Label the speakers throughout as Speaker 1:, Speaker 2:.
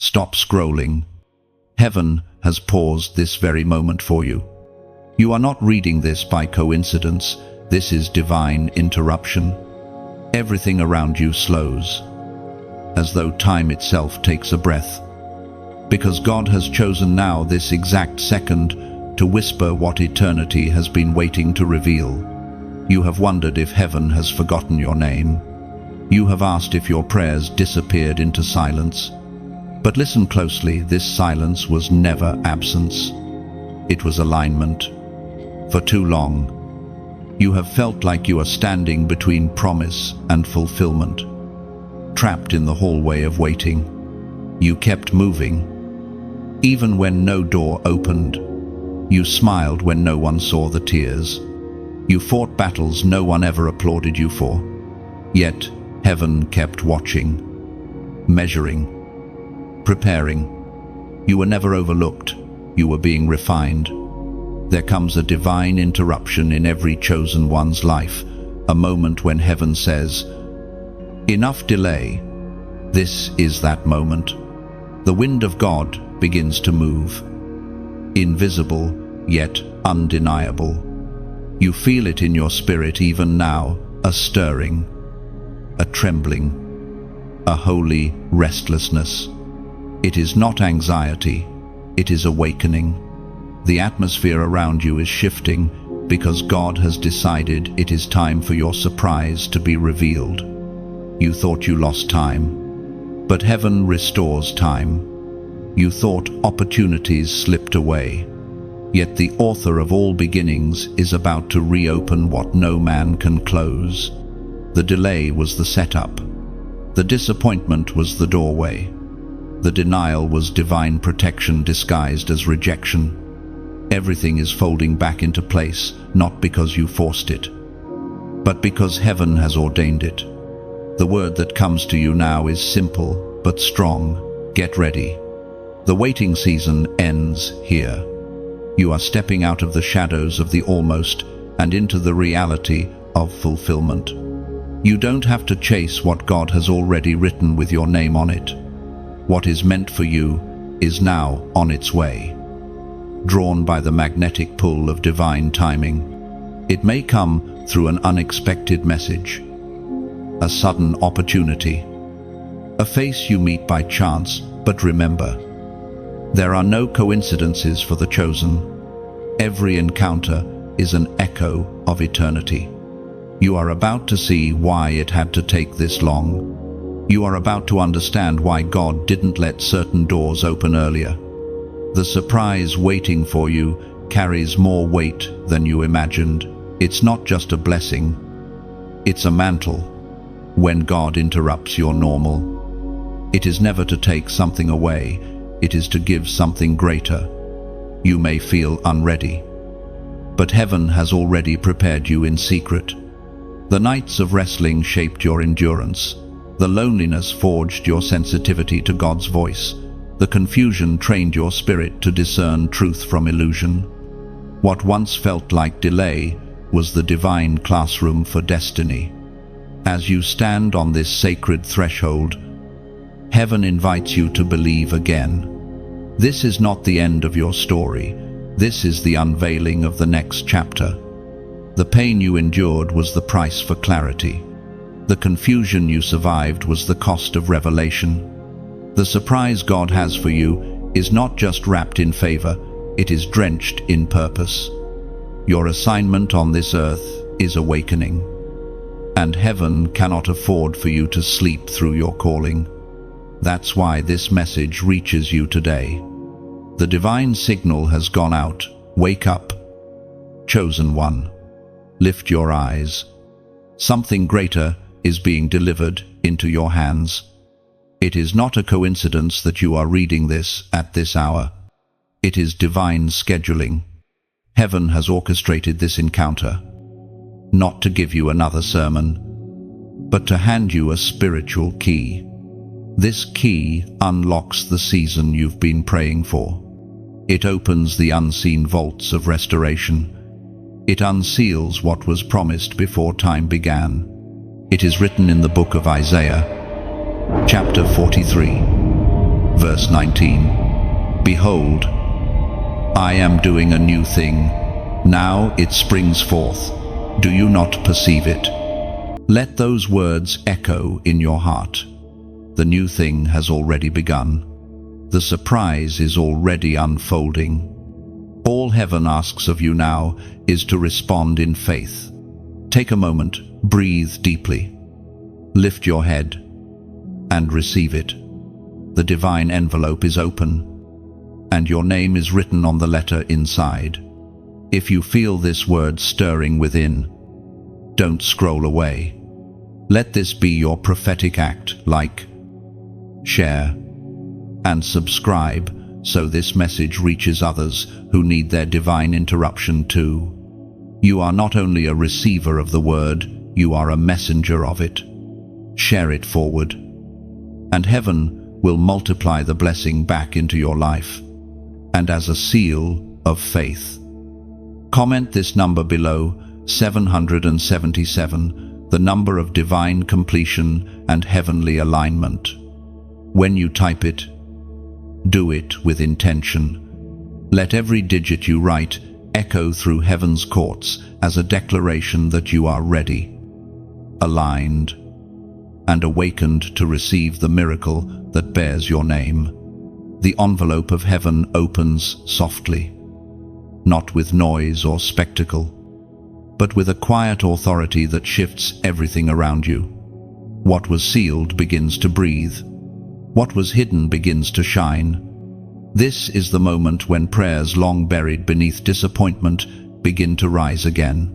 Speaker 1: Stop scrolling. Heaven has paused this very moment for you. You are not reading this by coincidence. This is divine interruption. Everything around you slows, as though time itself takes a breath. Because God has chosen now, this exact second, to whisper what eternity has been waiting to reveal. You have wondered if heaven has forgotten your name. You have asked if your prayers disappeared into silence. But listen closely, this silence was never absence. It was alignment. For too long, you have felt like you are standing between promise and fulfillment, trapped in the hallway of waiting. You kept moving, even when no door opened. You smiled when no one saw the tears. You fought battles no one ever applauded you for. Yet, heaven kept watching, measuring, preparing. You were never overlooked. You were being refined. There comes a divine interruption in every chosen one's life, a moment when heaven says, "Enough delay." This is that moment. The wind of God begins to move. Invisible, yet undeniable. You feel it in your spirit even now, a stirring, a trembling, a holy restlessness. It is not anxiety, it is awakening. The atmosphere around you is shifting because God has decided it is time for your surprise to be revealed. You thought you lost time, but heaven restores time. You thought opportunities slipped away, yet the author of all beginnings is about to reopen what no man can close. The delay was the setup. The disappointment was the doorway. The denial was divine protection disguised as rejection. Everything is folding back into place, not because you forced it, but because heaven has ordained it. The word that comes to you now is simple but strong. Get ready. The waiting season ends here. You are stepping out of the shadows of the almost and into the reality of fulfillment. You don't have to chase what God has already written with your name on it. What is meant for you is now on its way, drawn by the magnetic pull of divine timing. It may come through an unexpected message, a sudden opportunity, a face you meet by chance. But remember, there are no coincidences for the chosen. Every encounter is an echo of eternity. You are about to see why it had to take this long. You are about to understand why God didn't let certain doors open earlier. The surprise waiting for you carries more weight than you imagined. It's not just a blessing, it's a mantle. When God interrupts your normal, it is never to take something away, it is to give something greater. You may feel unready, but heaven has already prepared you in secret. The nights of wrestling shaped your endurance. The loneliness forged your sensitivity to God's voice. The confusion trained your spirit to discern truth from illusion. What once felt like delay was the divine classroom for destiny. As you stand on this sacred threshold, heaven invites you to believe again. This is not the end of your story. This is the unveiling of the next chapter. The pain you endured was the price for clarity. The confusion you survived was the cost of revelation. The surprise God has for you is not just wrapped in favor, it is drenched in purpose. Your assignment on this earth is awakening, and heaven cannot afford for you to sleep through your calling. That's why this message reaches you today. The divine signal has gone out. Wake up, chosen one. Lift your eyes. Something greater is being delivered into your hands. It is not a coincidence that you are reading this at this hour. It is divine scheduling. Heaven has orchestrated this encounter, not to give you another sermon, but to hand you a spiritual key. This key unlocks the season you've been praying for. It opens the unseen vaults of restoration. It unseals what was promised before time began. It is written in the book of Isaiah, chapter 43, Verse 19. Behold, I am doing a new thing. Now it springs forth. Do you not perceive it? Let those words echo in your heart. The new thing has already begun. The surprise is already unfolding. All heaven asks of you now is to respond in faith. Take a moment, breathe deeply, lift your head, and receive it. The divine envelope is open, and your name is written on the letter inside. If you feel this word stirring within, don't scroll away. Let this be your prophetic act. Like, share, and subscribe so this message reaches others who need their divine interruption too. You are not only a receiver of the word, you are a messenger of it. Share it forward, and heaven will multiply the blessing back into your life. And as a seal of faith, comment this number below, 777, the number of divine completion and heavenly alignment. When you type it, do it with intention. Let every digit you write echo through heaven's courts as a declaration that you are ready, aligned, and awakened to receive the miracle that bears your name. The envelope of heaven opens softly, not with noise or spectacle, but with a quiet authority that shifts everything around you. What was sealed begins to breathe. What was hidden begins to shine. This is the moment when prayers long buried beneath disappointment begin to rise again,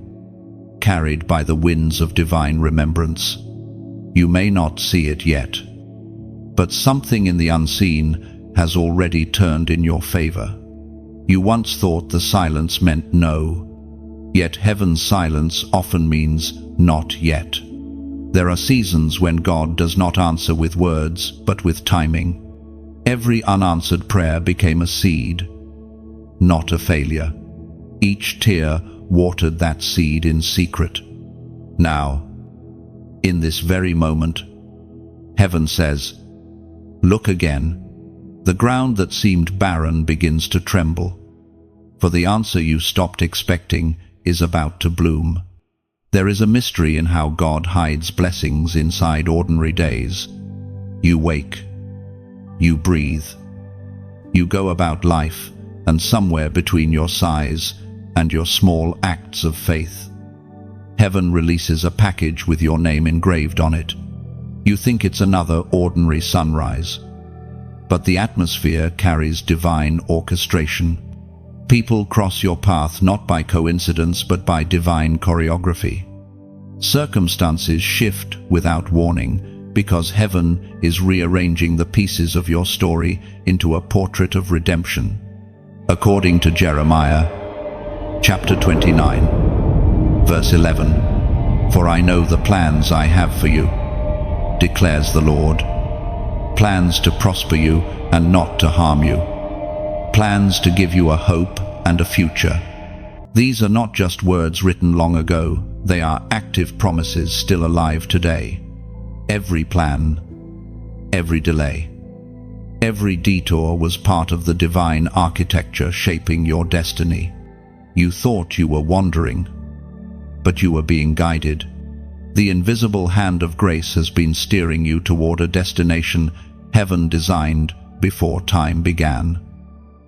Speaker 1: carried by the winds of divine remembrance. You may not see it yet, but something in the unseen has already turned in your favor. You once thought the silence meant no, yet heaven's silence often means not yet. There are seasons when God does not answer with words, but with timing. Every unanswered prayer became a seed, not a failure. Each tear watered that seed in secret. Now, in this very moment, heaven says, look again. The ground that seemed barren begins to tremble, for the answer you stopped expecting is about to bloom. There is a mystery in how God hides blessings inside ordinary days. You wake, you breathe, you go about life, and somewhere between your sighs and your small acts of faith, heaven releases a package with your name engraved on it. You think it's another ordinary sunrise, but the atmosphere carries divine orchestration. People cross your path not by coincidence but by divine choreography. Circumstances shift without warning because heaven is rearranging the pieces of your story into a portrait of redemption. According to Jeremiah, chapter 29, verse 11, For I know the plans I have for you, declares the Lord, plans to prosper you and not to harm you, plans to give you a hope and a future. These are not just words written long ago, they are active promises still alive today. Every plan, every delay, every detour was part of the divine architecture shaping your destiny. You thought you were wandering, but you were being guided. The invisible hand of grace has been steering you toward a destination heaven designed before time began.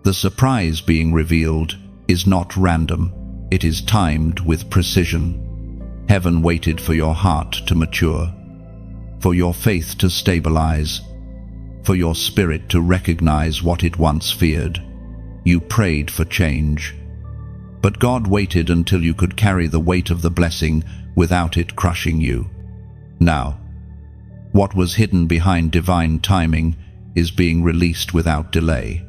Speaker 1: The surprise being revealed is not random, it is timed with precision. Heaven waited for your heart to mature, for your faith to stabilize, for your spirit to recognize what it once feared. You prayed for change, but God waited until you could carry the weight of the blessing without it crushing you. Now, what was hidden behind divine timing is being released without delay.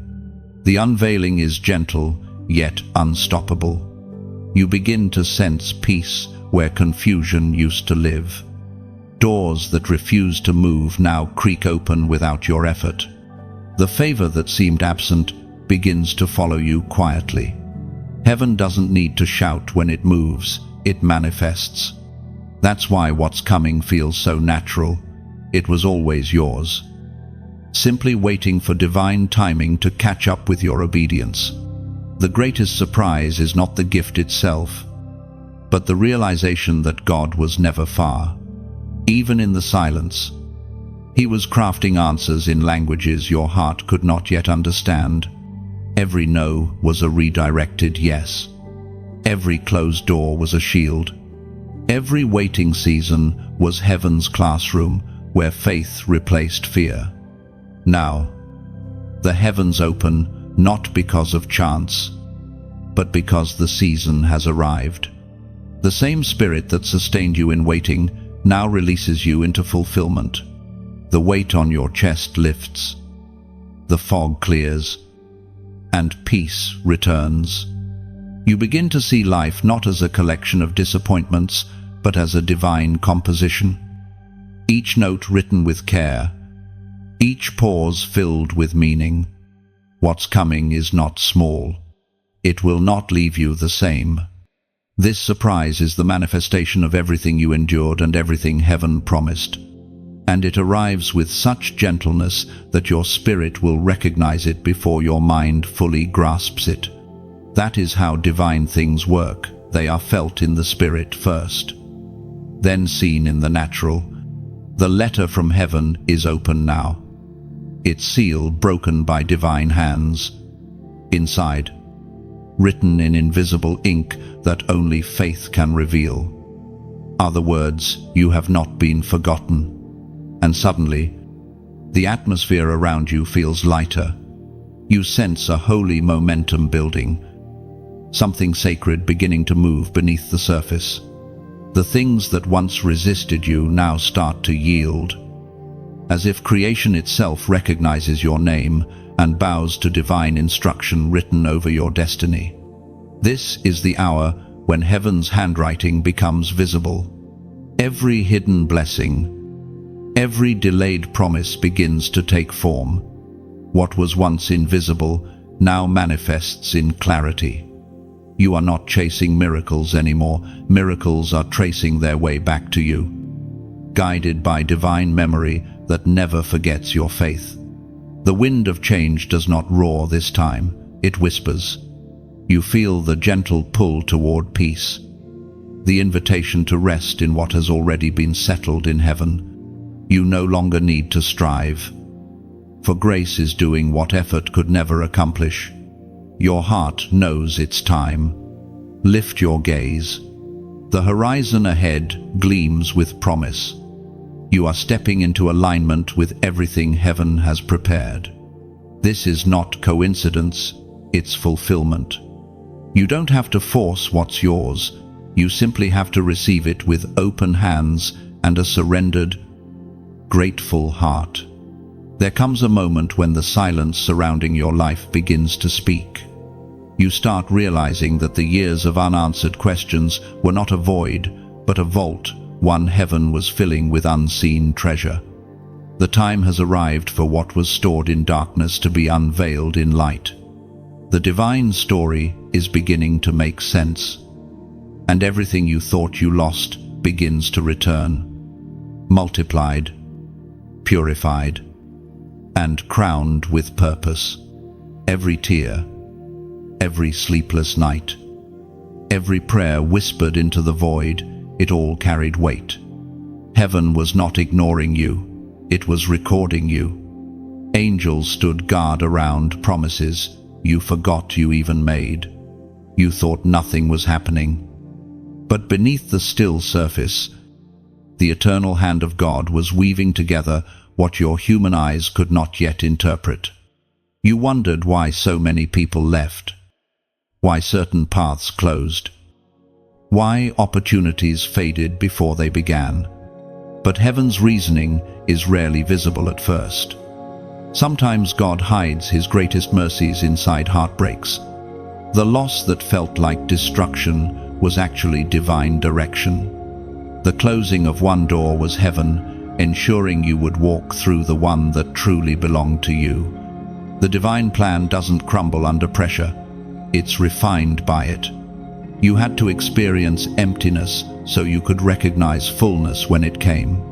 Speaker 1: The unveiling is gentle, yet unstoppable. You begin to sense peace where confusion used to live. Doors that refuse to move now creak open without your effort. The favor that seemed absent begins to follow you quietly. Heaven doesn't need to shout when it moves, it manifests. That's why what's coming feels so natural. It was always yours. simply waiting for divine timing to catch up with your obedience. The greatest surprise is not the gift itself, but the realization that God was never far. Even in the silence, He was crafting answers in languages your heart could not yet understand. Every no was a redirected yes. Every closed door was a shield. Every waiting season was heaven's classroom where faith replaced fear. Now, the heavens open not because of chance, but because the season has arrived. The same Spirit that sustained you in waiting now releases you into fulfillment. The weight on your chest lifts, the fog clears, and peace returns. You begin to see life not as a collection of disappointments, but as a divine composition. Each note written with care, each pause filled with meaning. What's coming is not small. It will not leave you the same. This surprise is the manifestation of everything you endured and everything heaven promised. And it arrives with such gentleness that your spirit will recognize it before your mind fully grasps it. That is how divine things work. They are felt in the spirit first, then seen in the natural. The letter from heaven is open now, its seal broken by divine hands. Inside, written in invisible ink that only faith can reveal, are the words, "You have not been forgotten." And suddenly, the atmosphere around you feels lighter. You sense a holy momentum building, something sacred beginning to move beneath the surface. The things that once resisted you now start to yield, as if creation itself recognizes your name and bows to divine instruction written over your destiny. This is the hour when heaven's handwriting becomes visible. Every hidden blessing, every delayed promise begins to take form. What was once invisible now manifests in clarity. You are not chasing miracles anymore. Miracles are tracing their way back to you, guided by divine memory that never forgets your faith. The wind of change does not roar this time, it whispers. You feel the gentle pull toward peace, the invitation to rest in what has already been settled in heaven. You no longer need to strive, for grace is doing what effort could never accomplish. Your heart knows its time. Lift your gaze. The horizon ahead gleams with promise. You are stepping into alignment with everything heaven has prepared. This is not coincidence, it's fulfillment. You don't have to force what's yours. You simply have to receive it with open hands and a surrendered, grateful heart. There comes a moment when the silence surrounding your life begins to speak. You start realizing that the years of unanswered questions were not a void, but a vault, one heaven was filling with unseen treasure. The time has arrived for what was stored in darkness to be unveiled in light. The divine story is beginning to make sense, and everything you thought you lost begins to return, multiplied, purified, and crowned with purpose. Every tear, every sleepless night, every prayer whispered into the void, it all carried weight. Heaven was not ignoring you, it was recording you. Angels stood guard around promises you forgot you even made. You thought nothing was happening. But beneath the still surface, the eternal hand of God was weaving together what your human eyes could not yet interpret. You wondered why so many people left, why certain paths closed, why opportunities faded before they began. But heaven's reasoning is rarely visible at first. Sometimes God hides His greatest mercies inside heartbreaks. The loss that felt like destruction was actually divine direction. The closing of one door was heaven, ensuring you would walk through the one that truly belonged to you. The divine plan doesn't crumble under pressure. It's refined by it. You had to experience emptiness so you could recognize fullness when it came.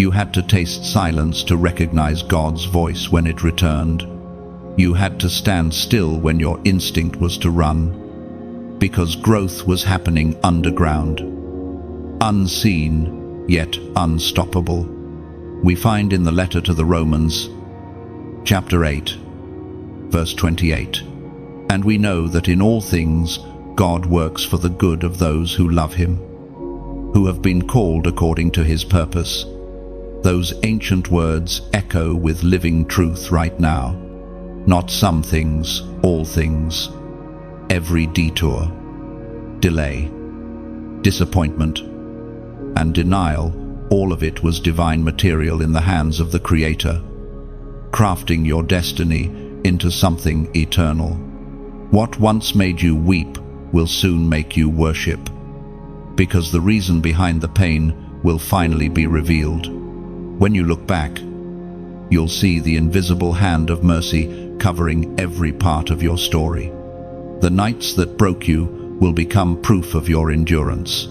Speaker 1: You had to taste silence to recognize God's voice when it returned. You had to stand still when your instinct was to run, because growth was happening underground, unseen, yet unstoppable. We find in the letter to the Romans, chapter 8, verse 28, "And we know that in all things God works for the good of those who love him, who have been called according to his purpose." Those ancient words echo with living truth right now. Not some things, all things. Every detour, delay, disappointment, and denial, all of it was divine material in the hands of the Creator, crafting your destiny into something eternal. What once made you weep will soon make you worship, because the reason behind the pain will finally be revealed. When you look back, you'll see the invisible hand of mercy covering every part of your story. The nights that broke you will become proof of your endurance.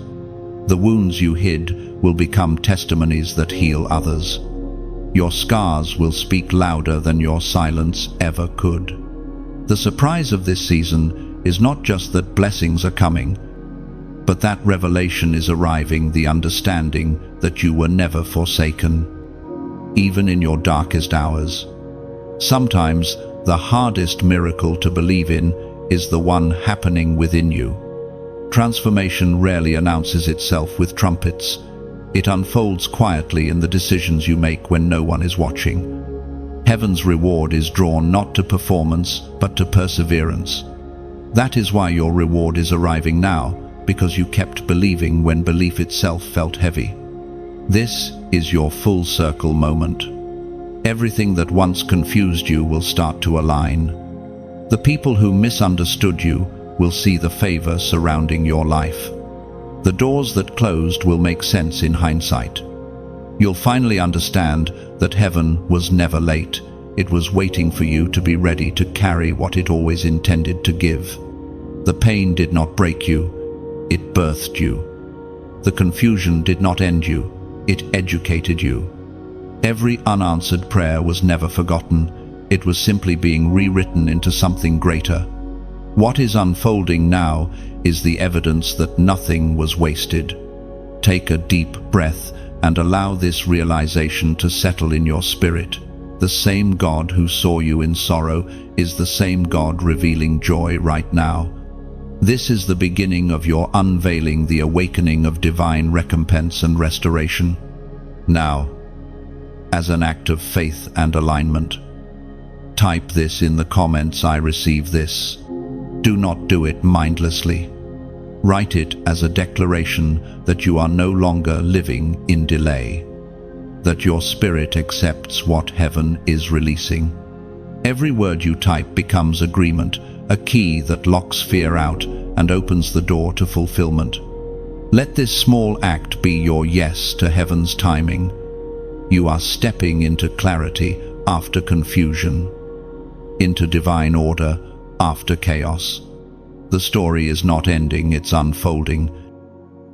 Speaker 1: The wounds you hid will become testimonies that heal others. Your scars will speak louder than your silence ever could. The surprise of this season is not just that blessings are coming, but that revelation is arriving, the understanding that you were never forsaken, even in your darkest hours. Sometimes the hardest miracle to believe in is the one happening within you. Transformation rarely announces itself with trumpets. It unfolds quietly in the decisions you make when no one is watching. Heaven's reward is drawn not to performance, but to perseverance. That is why your reward is arriving now, because you kept believing when belief itself felt heavy. This is your full circle moment. Everything that once confused you will start to align. The people who misunderstood you will see the favor surrounding your life. The doors that closed will make sense in hindsight. You'll finally understand that heaven was never late. It was waiting for you to be ready to carry what it always intended to give. The pain did not break you, it birthed you. The confusion did not end you, it educated you. Every unanswered prayer was never forgotten. It was simply being rewritten into something greater. What is unfolding now is the evidence that nothing was wasted. Take a deep breath and allow this realization to settle in your spirit. The same God who saw you in sorrow is the same God revealing joy right now. This is the beginning of your unveiling, the awakening of divine recompense and restoration. Now, as an act of faith and alignment, type this in the comments: "I receive this." Do not do it mindlessly. Write it as a declaration that you are no longer living in delay, that your spirit accepts what heaven is releasing. Every word you type becomes agreement, a key that locks fear out and opens the door to fulfillment. Let this small act be your yes to heaven's timing. You are stepping into clarity after confusion, into divine order after chaos. The story is not ending, it's unfolding,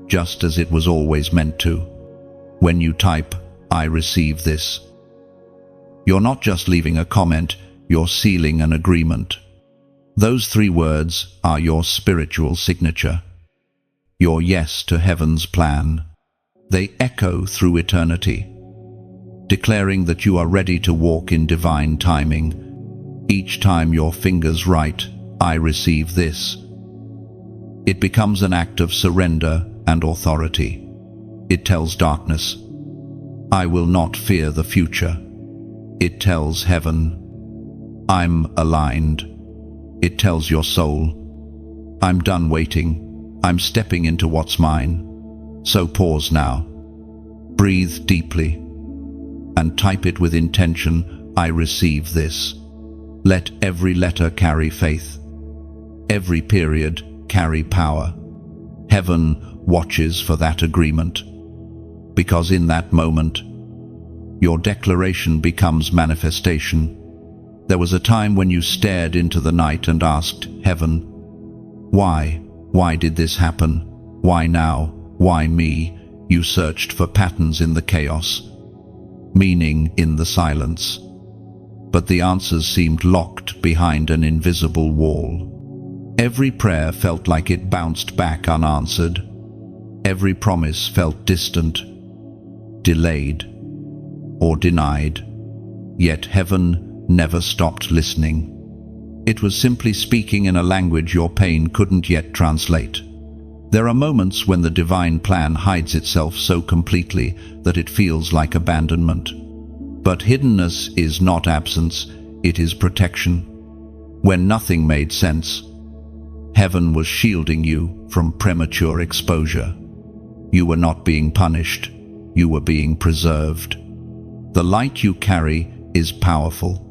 Speaker 1: just as it was always meant to. When you type, "I receive this," you're not just leaving a comment, you're sealing an agreement. Those 3 words are your spiritual signature, your yes to heaven's plan. They echo through eternity, declaring that you are ready to walk in divine timing. Each time your fingers write, "I receive this," it becomes an act of surrender and authority. It tells darkness, "I will not fear the future." It tells heaven, "I'm aligned." It tells your soul, "I'm done waiting. I'm stepping into what's mine." So pause now. Breathe deeply and type it with intention: "I receive this." Let every letter carry faith, every period carry power. Heaven watches for that agreement, because in that moment, your declaration becomes manifestation. There was a time when you stared into the night and asked, "Heaven, why? Why did this happen? Why now? Why me?" You searched for patterns in the chaos, meaning in the silence. But the answers seemed locked behind an invisible wall. Every prayer felt like it bounced back unanswered. Every promise felt distant, delayed, or denied. Yet heaven never stopped listening. It was simply speaking in a language your pain couldn't yet translate. There are moments when the divine plan hides itself so completely that it feels like abandonment. But hiddenness is not absence, it is protection. When nothing made sense, heaven was shielding you from premature exposure. You were not being punished, you were being preserved. The light you carry is powerful,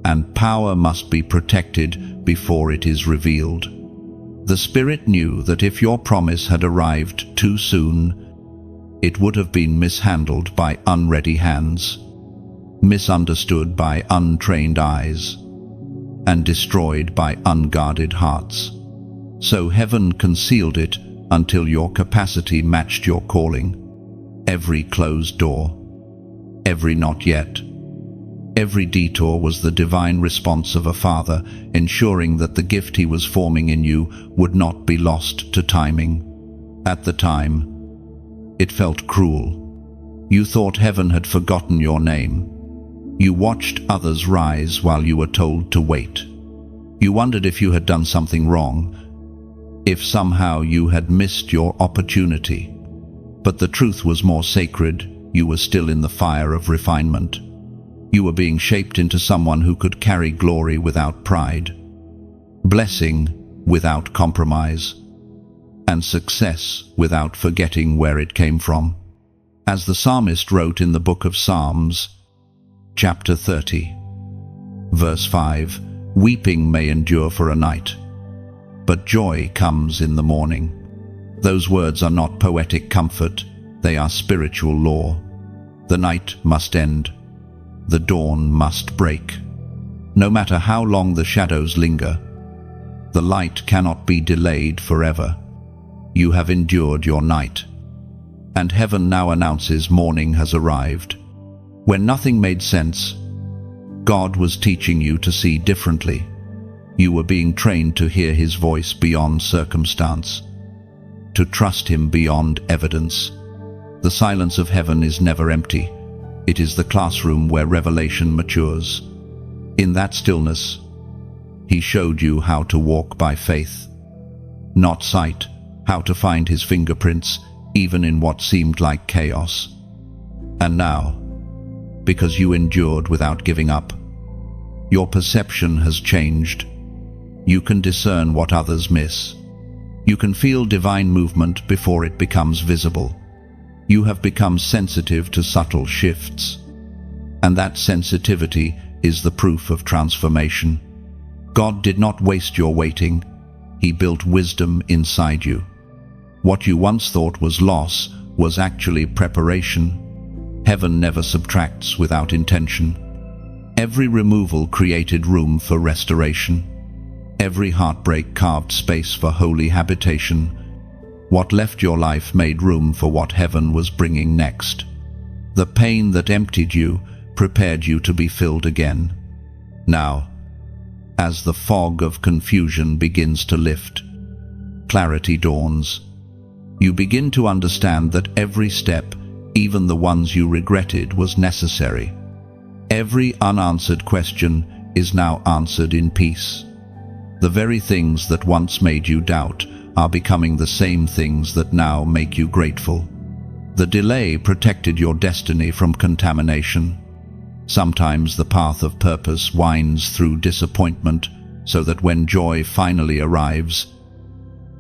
Speaker 1: and power must be protected before it is revealed. The Spirit knew that if your promise had arrived too soon, it would have been mishandled by unready hands, misunderstood by untrained eyes, and destroyed by unguarded hearts. So heaven concealed it until your capacity matched your calling. Every closed door, every not yet, every detour was the divine response of a father, ensuring that the gift he was forming in you would not be lost to timing. At the time, it felt cruel. You thought heaven had forgotten your name. You watched others rise while you were told to wait. You wondered if you had done something wrong, if somehow you had missed your opportunity. But the truth was more sacred. You were still in the fire of refinement. You were being shaped into someone who could carry glory without pride, blessing without compromise, and success without forgetting where it came from. As the psalmist wrote in the book of Psalms, chapter 30, verse 5, "Weeping may endure for a night, but joy comes in the morning." Those words are not poetic comfort, they are spiritual law. The night must end. The dawn must break. No matter how long the shadows linger, the light cannot be delayed forever. You have endured your night, and heaven now announces morning has arrived. When nothing made sense, God was teaching you to see differently. You were being trained to hear His voice beyond circumstance, to trust Him beyond evidence. The silence of heaven is never empty. It is the classroom where revelation matures. In that stillness, He showed you how to walk by faith, not sight, how to find His fingerprints, even in what seemed like chaos. And now, because you endured without giving up, your perception has changed. You can discern what others miss. You can feel divine movement before it becomes visible. You have become sensitive to subtle shifts, and that sensitivity is the proof of transformation. God did not waste your waiting. He built wisdom inside you. What you once thought was loss was actually preparation. Heaven never subtracts without intention. Every removal created room for restoration. Every heartbreak carved space for holy habitation. What left your life made room for what heaven was bringing next. The pain that emptied you prepared you to be filled again. Now, as the fog of confusion begins to lift, clarity dawns. You begin to understand that every step, even the ones you regretted, was necessary. Every unanswered question is now answered in peace. The very things that once made you doubt are becoming the same things that now make you grateful. The delay protected your destiny from contamination. Sometimes the path of purpose winds through disappointment, so that when joy finally arrives,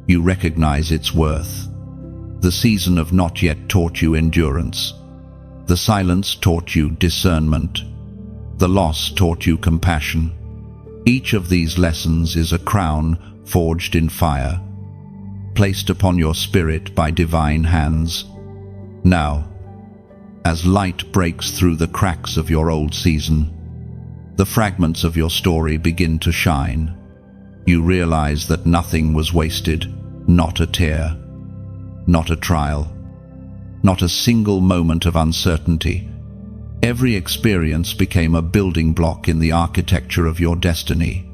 Speaker 1: you recognize its worth. The season of not yet taught you endurance. The silence taught you discernment. The loss taught you compassion. Each of these lessons is a crown forged in fire, placed upon your spirit by divine hands. Now, as light breaks through the cracks of your old season, the fragments of your story begin to shine. You realize that nothing was wasted, not a tear, not a trial, not a single moment of uncertainty. Every experience became a building block in the architecture of your destiny.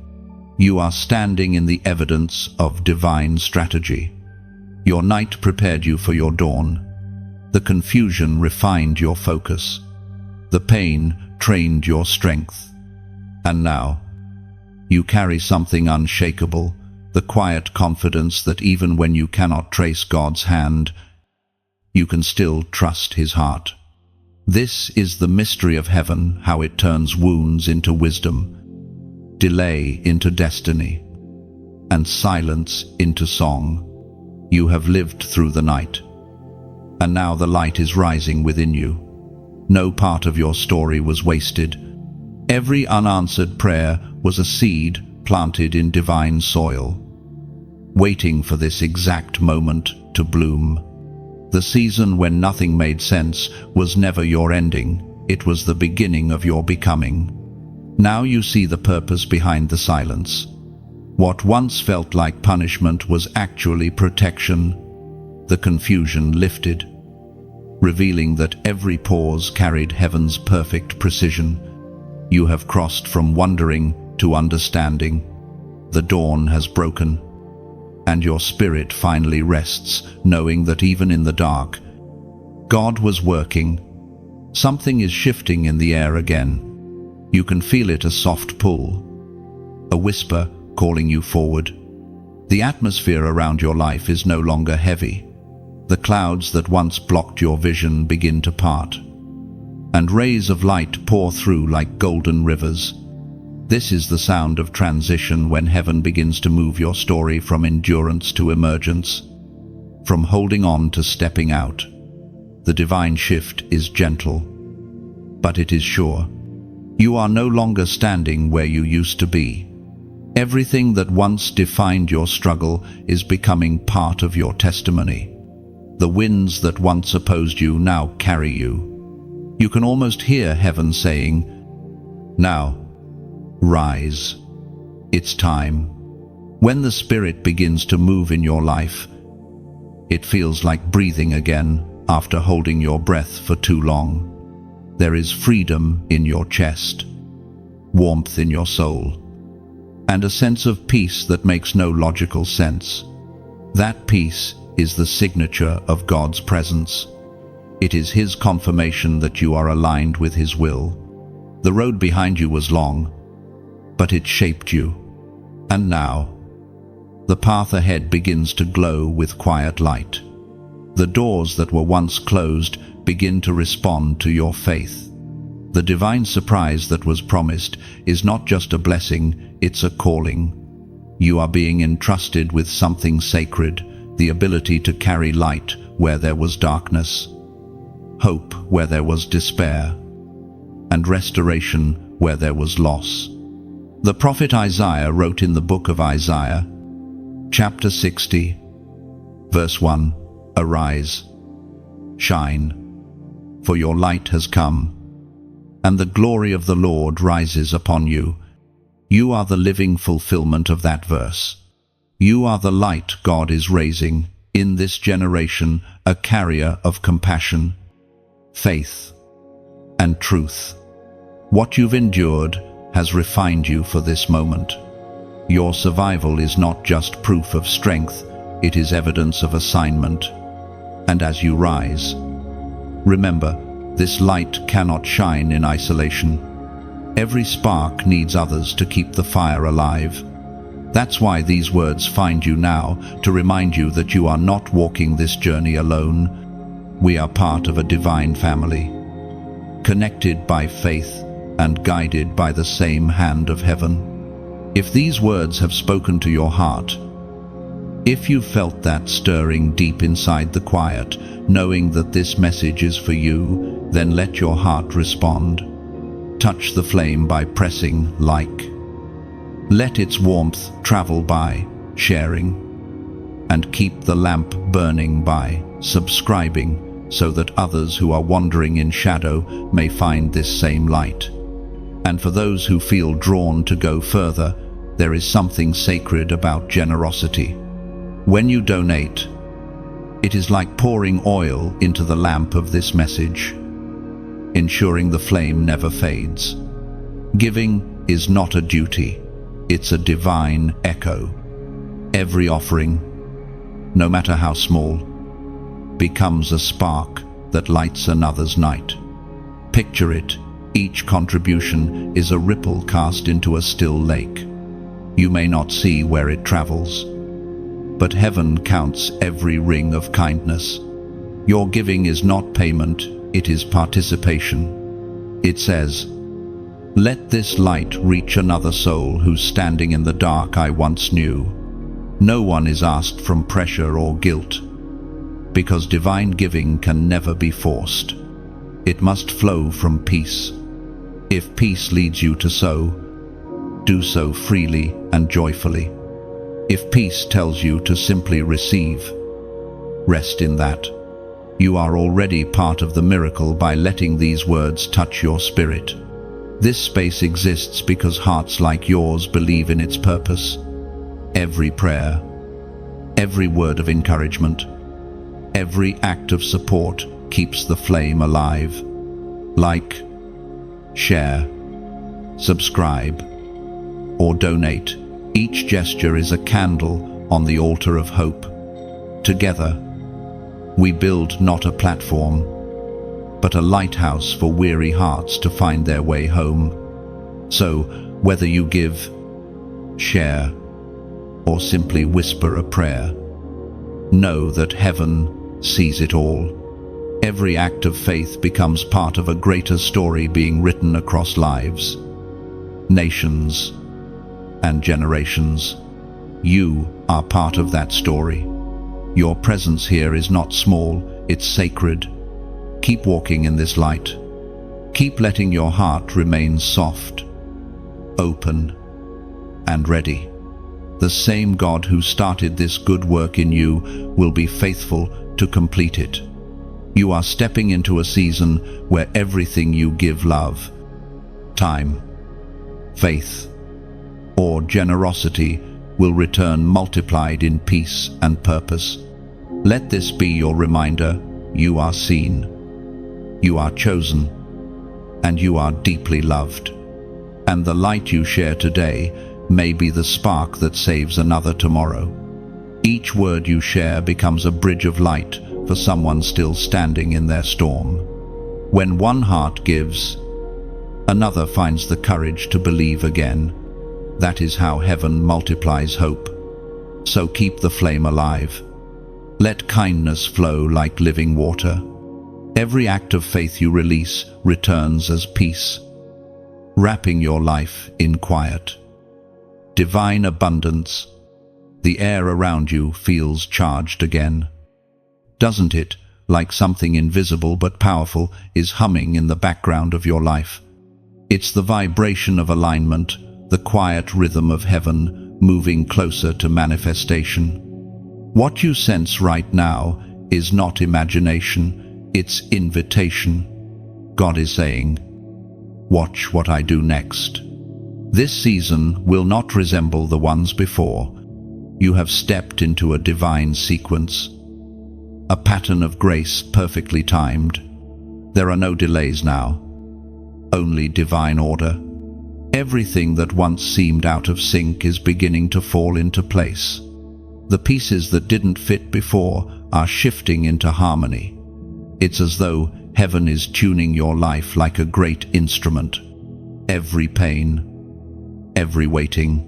Speaker 1: You are standing in the evidence of divine strategy. Your night prepared you for your dawn. The confusion refined your focus. The pain trained your strength. And now, you carry something unshakable, the quiet confidence that even when you cannot trace God's hand, you can still trust His heart. This is the mystery of heaven, how it turns wounds into wisdom, delay into destiny, and silence into song. You have lived through the night, and now the light is rising within you. No part of your story was wasted. Every unanswered prayer was a seed planted in divine soil, waiting for this exact moment to bloom. The season when nothing made sense was never your ending, it was the beginning of your becoming. Now you see the purpose behind the silence. What once felt like punishment was actually protection. The confusion lifted, revealing that every pause carried heaven's perfect precision. You have crossed from wondering to understanding. The dawn has broken, and your spirit finally rests, knowing that even in the dark, God was working. Something is shifting in the air again. You can feel it, a soft pull, a whisper calling you forward. The atmosphere around your life is no longer heavy. The clouds that once blocked your vision begin to part, and rays of light pour through like golden rivers. This is the sound of transition, when heaven begins to move your story from endurance to emergence, from holding on to stepping out. The divine shift is gentle, but it is sure. You are no longer standing where you used to be. Everything that once defined your struggle is becoming part of your testimony. The winds that once opposed you now carry you. You can almost hear heaven saying, "Now, rise. It's time." When the Spirit begins to move in your life, it feels like breathing again after holding your breath for too long. There is freedom in your chest, warmth in your soul, and a sense of peace that makes no logical sense. That peace is the signature of God's presence. It is His confirmation that you are aligned with His will. The road behind you was long, but it shaped you. And now, the path ahead begins to glow with quiet light. The doors that were once closed begin to respond to your faith. The divine surprise that was promised is not just a blessing, it's a calling. You are being entrusted with something sacred, the ability to carry light where there was darkness, hope where there was despair, and restoration where there was loss. The prophet Isaiah wrote in the book of Isaiah, chapter 60, verse 1, "Arise, shine, for your light has come, and the glory of the Lord rises upon you." You are the living fulfillment of that verse. You are the light God is raising in this generation, a carrier of compassion, faith, and truth. What you've endured has refined you for this moment. Your survival is not just proof of strength, it is evidence of assignment. And as you rise, remember, this light cannot shine in isolation. Every spark needs others to keep the fire alive. That's why these words find you now, to remind you that you are not walking this journey alone. We are part of a divine family, connected by faith and guided by the same hand of heaven. If these words have spoken to your heart, if you felt that stirring deep inside the quiet, knowing that this message is for you, then let your heart respond. Touch the flame by pressing like. Let its warmth travel by sharing, and keep the lamp burning by subscribing, so that others who are wandering in shadow may find this same light. And for those who feel drawn to go further, there is something sacred about generosity. When you donate, it is like pouring oil into the lamp of this message. ensuring the flame never fades. Giving is not a duty, it's a divine echo. Every offering, no matter how small, becomes a spark that lights another's night. Picture it, each contribution is a ripple cast into a still lake. You may not see where it travels, but heaven counts every ring of kindness. Your giving is not payment, it is participation. It says, "Let this light reach another soul who's standing in the dark I once knew." No one is asked from pressure or guilt, because divine giving can never be forced. It must flow from peace. If peace leads you to sow, do so freely and joyfully. If peace tells you to simply receive, rest in that. You are already part of the miracle by letting these words touch your spirit. This space exists because hearts like yours believe in its purpose. Every prayer, every word of encouragement, every act of support keeps the flame alive. Like, share, subscribe, or donate. Each gesture is a candle on the altar of hope. Together, we build not a platform, but a lighthouse for weary hearts to find their way home. So, whether you give, share, or simply whisper a prayer, know that heaven sees it all. Every act of faith becomes part of a greater story being written across lives, nations, and generations. You are part of that story. Your presence here is not small, it's sacred. Keep walking in this light. Keep letting your heart remain soft, open, and ready. The same God who started this good work in you will be faithful to complete it. You are stepping into a season where everything you give, love, time, faith, or generosity, will return multiplied in peace and purpose. Let this be your reminder: you are seen, you are chosen, and you are deeply loved. And the light you share today may be the spark that saves another tomorrow. Each word you share becomes a bridge of light for someone still standing in their storm. When one heart gives, another finds the courage to believe again. That is how heaven multiplies hope. So keep the flame alive. Let kindness flow like living water. Every act of faith you release returns as peace, wrapping your life in quiet. Divine abundance. The air around you feels charged again. Doesn't it, like something invisible but powerful is humming in the background of your life? It's the vibration of alignment, the quiet rhythm of heaven moving closer to manifestation. What you sense right now is not imagination, it's invitation. God is saying, "Watch what I do next." This season will not resemble the ones before. You have stepped into a divine sequence, a pattern of grace perfectly timed. There are no delays now, only divine order. Everything that once seemed out of sync is beginning to fall into place. The pieces that didn't fit before are shifting into harmony. It's as though heaven is tuning your life like a great instrument. Every pain, every waiting,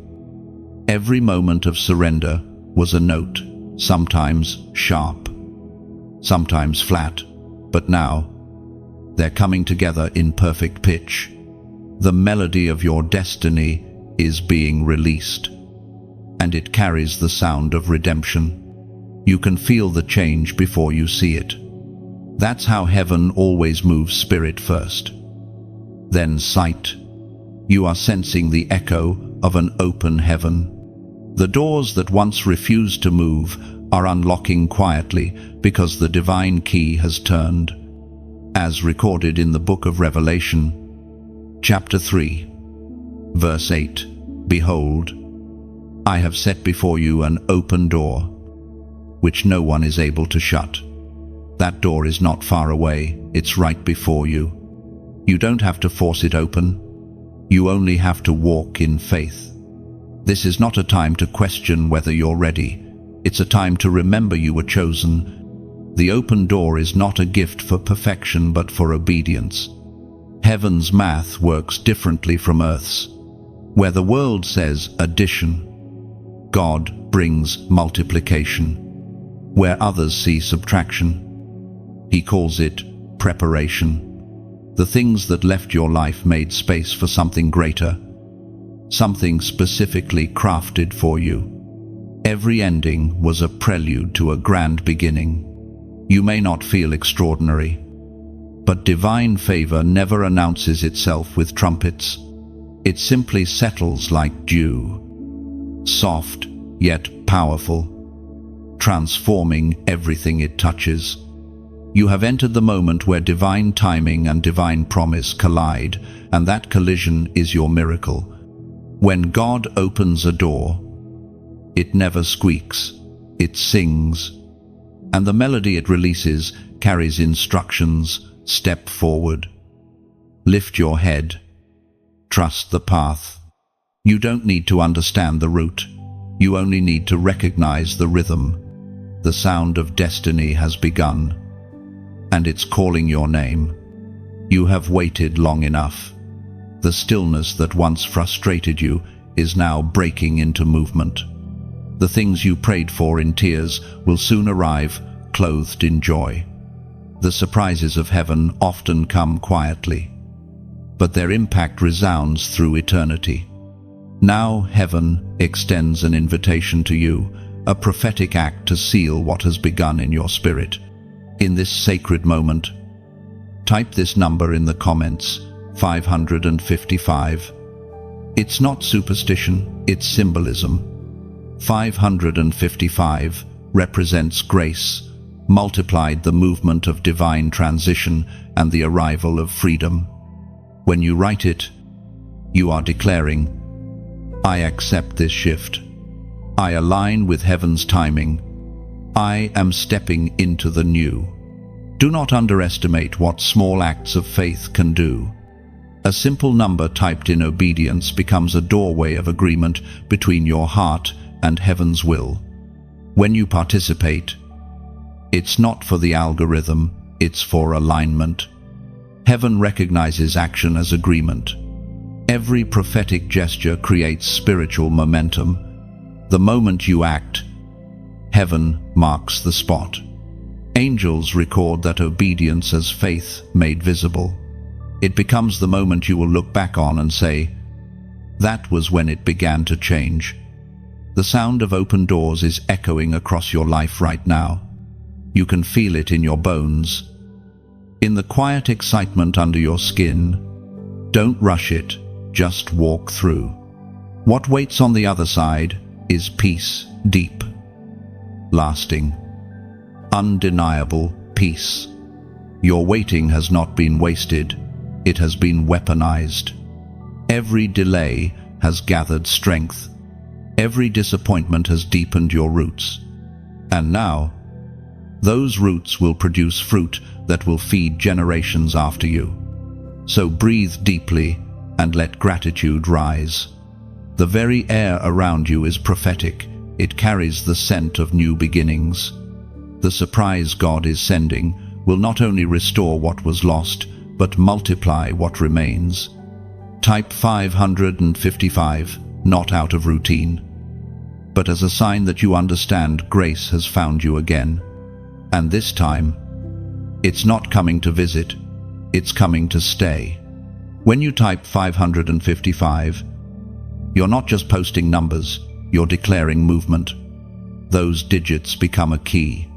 Speaker 1: every moment of surrender was a note, sometimes sharp, sometimes flat, but now they're coming together in perfect pitch. The melody of your destiny is being released, and it carries the sound of redemption. You can feel the change before you see it. That's how heaven always moves spirit first, then sight. You are sensing the echo of an open heaven. The doors that once refused to move are unlocking quietly because the divine key has turned. As recorded in the book of Revelation, chapter 3, verse 8, "Behold, I have set before you an open door, which no one is able to shut." That door is not far away, it's right before you. You don't have to force it open. You only have to walk in faith. This is not a time to question whether you're ready. It's a time to remember you were chosen. The open door is not a gift for perfection but for obedience. Heaven's math works differently from earth's. Where the world says addition, God brings multiplication. Where others see subtraction, He calls it preparation. The things that left your life made space for something greater, something specifically crafted for you. Every ending was a prelude to a grand beginning. You may not feel extraordinary, but divine favor never announces itself with trumpets. It simply settles like dew, soft yet powerful, transforming everything it touches. You have entered the moment where divine timing and divine promise collide, and that collision is your miracle. When God opens a door, it never squeaks, it sings, and the melody it releases carries instructions: step forward, lift your head, trust the path. You don't need to understand the route. You only need to recognize the rhythm. The sound of destiny has begun, and it's calling your name. You have waited long enough. The stillness that once frustrated you is now breaking into movement. The things you prayed for in tears will soon arrive, clothed in joy. The surprises of heaven often come quietly, but their impact resounds through eternity. Now heaven extends an invitation to you, a prophetic act to seal what has begun in your spirit. In this sacred moment, type this number in the comments: 555. It's not superstition, it's symbolism. 555 represents grace, multiplied the movement of divine transition and the arrival of freedom. When you write it, you are declaring, I accept this shift. I align with heaven's timing. I am stepping into the new. Do not underestimate what small acts of faith can do. A simple number typed in obedience becomes a doorway of agreement between your heart and heaven's will. When you participate, it's not for the algorithm, it's for alignment. Heaven recognizes action as agreement. Every prophetic gesture creates spiritual momentum. The moment you act, heaven marks the spot. Angels record that obedience as faith made visible. It becomes the moment you will look back on and say, that was when it began to change. The sound of open doors is echoing across your life right now. You can feel it in your bones, in the quiet excitement under your skin. Don't rush it, just walk through. What waits on the other side is peace, deep, lasting, undeniable peace. Your waiting has not been wasted, it has been weaponized. Every delay has gathered strength. Every disappointment has deepened your roots. And now, those roots will produce fruit that will feed generations after you. So breathe deeply and let gratitude rise. The very air around you is prophetic. It carries the scent of new beginnings. The surprise God is sending will not only restore what was lost, but multiply what remains. Type 555, not out of routine, but as a sign that you understand grace has found you again. And this time, it's not coming to visit, it's coming to stay. When you type 555, you're not just posting numbers, you're declaring movement. Those digits become a key,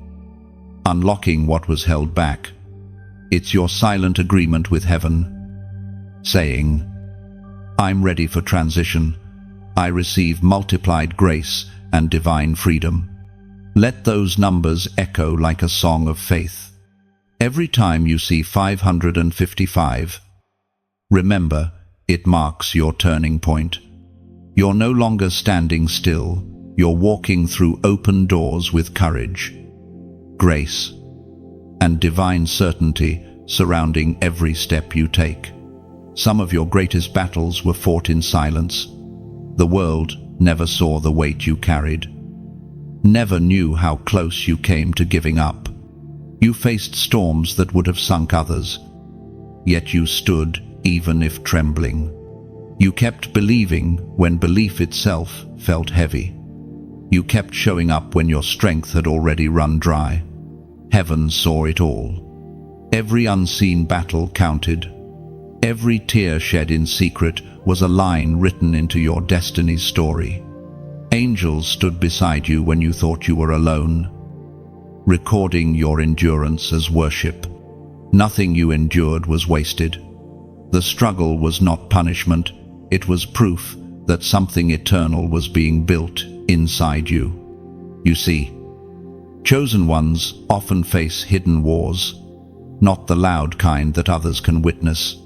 Speaker 1: unlocking what was held back. It's your silent agreement with heaven, saying, I'm ready for transition. I receive multiplied grace and divine freedom. Let those numbers echo like a song of faith. Every time you see 555, remember, it marks your turning point. You're no longer standing still, you're walking through open doors with courage, grace, and divine certainty surrounding every step you take. Some of your greatest battles were fought in silence. The world never saw the weight you carried, never knew how close you came to giving up. You faced storms that would have sunk others, yet you stood even if trembling. You kept believing when belief itself felt heavy. You kept showing up when your strength had already run dry. Heaven saw it all. Every unseen battle counted. Every tear shed in secret was a line written into your destiny's story. Angels stood beside you when you thought you were alone, recording your endurance as worship. Nothing you endured was wasted. The struggle was not punishment, it was proof that something eternal was being built inside you. You see, chosen ones often face hidden wars, not the loud kind that others can witness,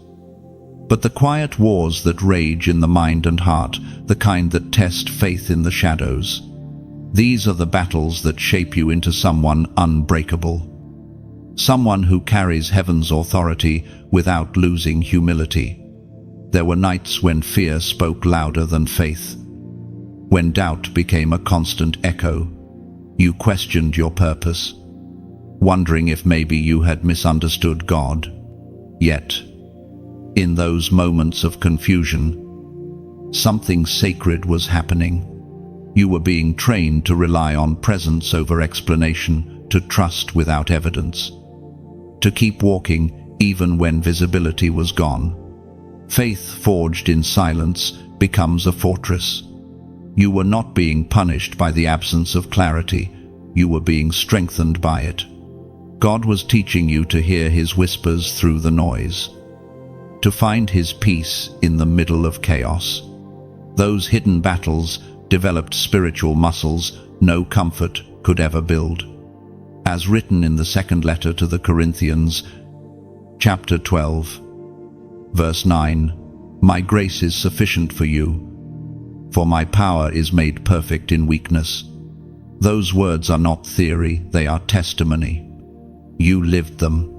Speaker 1: but the quiet wars that rage in the mind and heart, the kind that test faith in the shadows. These are the battles that shape you into someone unbreakable, someone who carries heaven's authority without losing humility. There were nights when fear spoke louder than faith, when doubt became a constant echo. You questioned your purpose, wondering if maybe you had misunderstood God. Yet, in those moments of confusion, something sacred was happening. You were being trained to rely on presence over explanation, to trust without evidence, to keep walking even when visibility was gone. Faith forged in silence becomes a fortress. You were not being punished by the absence of clarity, you were being strengthened by it. God was teaching you to hear His whispers through the noise, to find His peace in the middle of chaos. Those hidden battles developed spiritual muscles no comfort could ever build. As written in the second letter to the Corinthians, chapter 12, verse 9, "My grace is sufficient for you, for my power is made perfect in weakness." Those words are not theory, they are testimony. You lived them.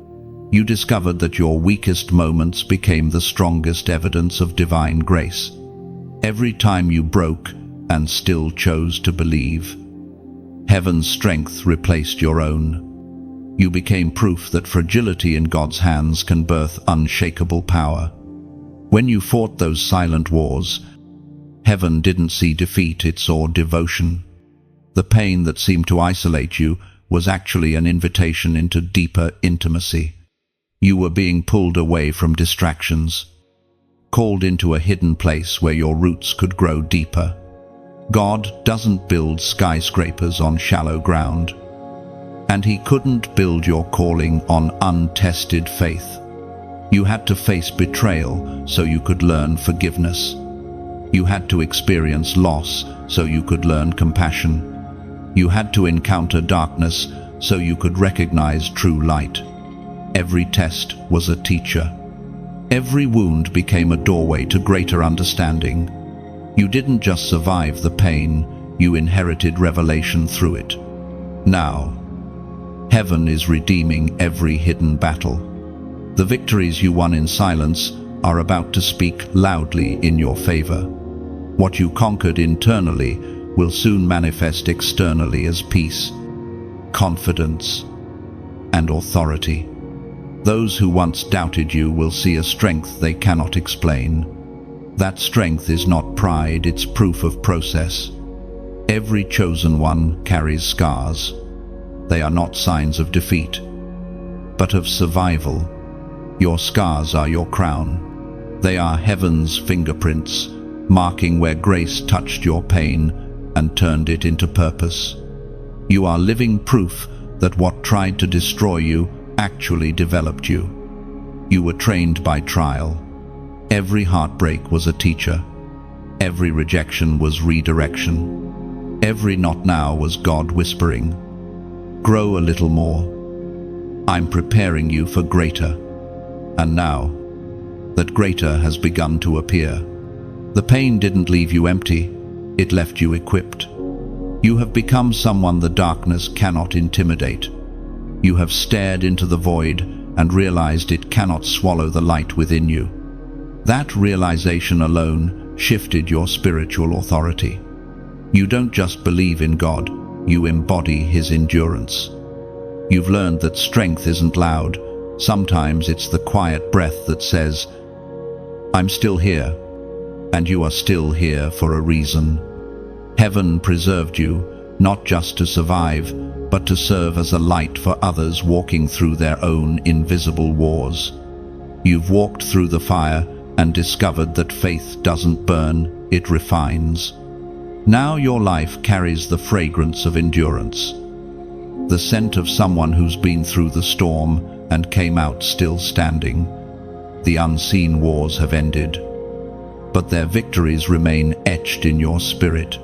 Speaker 1: You discovered that your weakest moments became the strongest evidence of divine grace. Every time you broke and still chose to believe, heaven's strength replaced your own. You became proof that fragility in God's hands can birth unshakable power. When you fought those silent wars, heaven didn't see defeat, it saw devotion. The pain that seemed to isolate you was actually an invitation into deeper intimacy. You were being pulled away from distractions, called into a hidden place where your roots could grow deeper. God doesn't build skyscrapers on shallow ground, and He couldn't build your calling on untested faith. You had to face betrayal so you could learn forgiveness. You had to experience loss so you could learn compassion. You had to encounter darkness so you could recognize true light. Every test was a teacher. Every wound became a doorway to greater understanding. You didn't just survive the pain, you inherited revelation through it. Now, heaven is redeeming every hidden battle. The victories you won in silence are about to speak loudly in your favor. What you conquered internally will soon manifest externally as peace, confidence, and authority. Those who once doubted you will see a strength they cannot explain. That strength is not pride, it's proof of process. Every chosen one carries scars. They are not signs of defeat, but of survival. Your scars are your crown. They are heaven's fingerprints, marking where grace touched your pain and turned it into purpose. You are living proof that what tried to destroy you actually developed you. You were trained by trial. Every heartbreak was a teacher. Every rejection was redirection. Every not now was God whispering, "Grow a little more. I'm preparing you for greater." And now, that greater has begun to appear. The pain didn't leave you empty, it left you equipped. You have become someone the darkness cannot intimidate. You have stared into the void and realized it cannot swallow the light within you. That realization alone shifted your spiritual authority. You don't just believe in God, you embody His endurance. You've learned that strength isn't loud. Sometimes it's the quiet breath that says, "I'm still here, and you are still here for a reason." Heaven preserved you, not just to survive, but to serve as a light for others walking through their own invisible wars. You've walked through the fire and discovered that faith doesn't burn, it refines. Now your life carries the fragrance of endurance, the scent of someone who's been through the storm and came out still standing. The unseen wars have ended, but their victories remain etched in your spirit.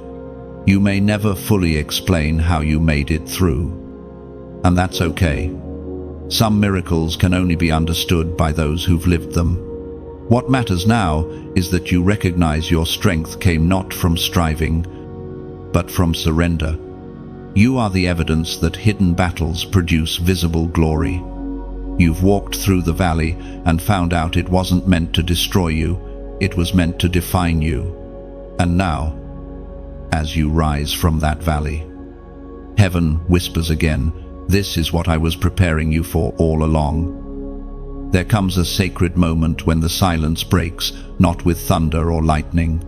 Speaker 1: You may never fully explain how you made it through, and that's okay. Some miracles can only be understood by those who've lived them. What matters now is that you recognize your strength came not from striving, but from surrender. You are the evidence that hidden battles produce visible glory. You've walked through the valley and found out it wasn't meant to destroy you, it was meant to define you. And now, as you rise from that valley, heaven whispers again, "This is what I was preparing you for all along." There comes a sacred moment when the silence breaks, not with thunder or lightning,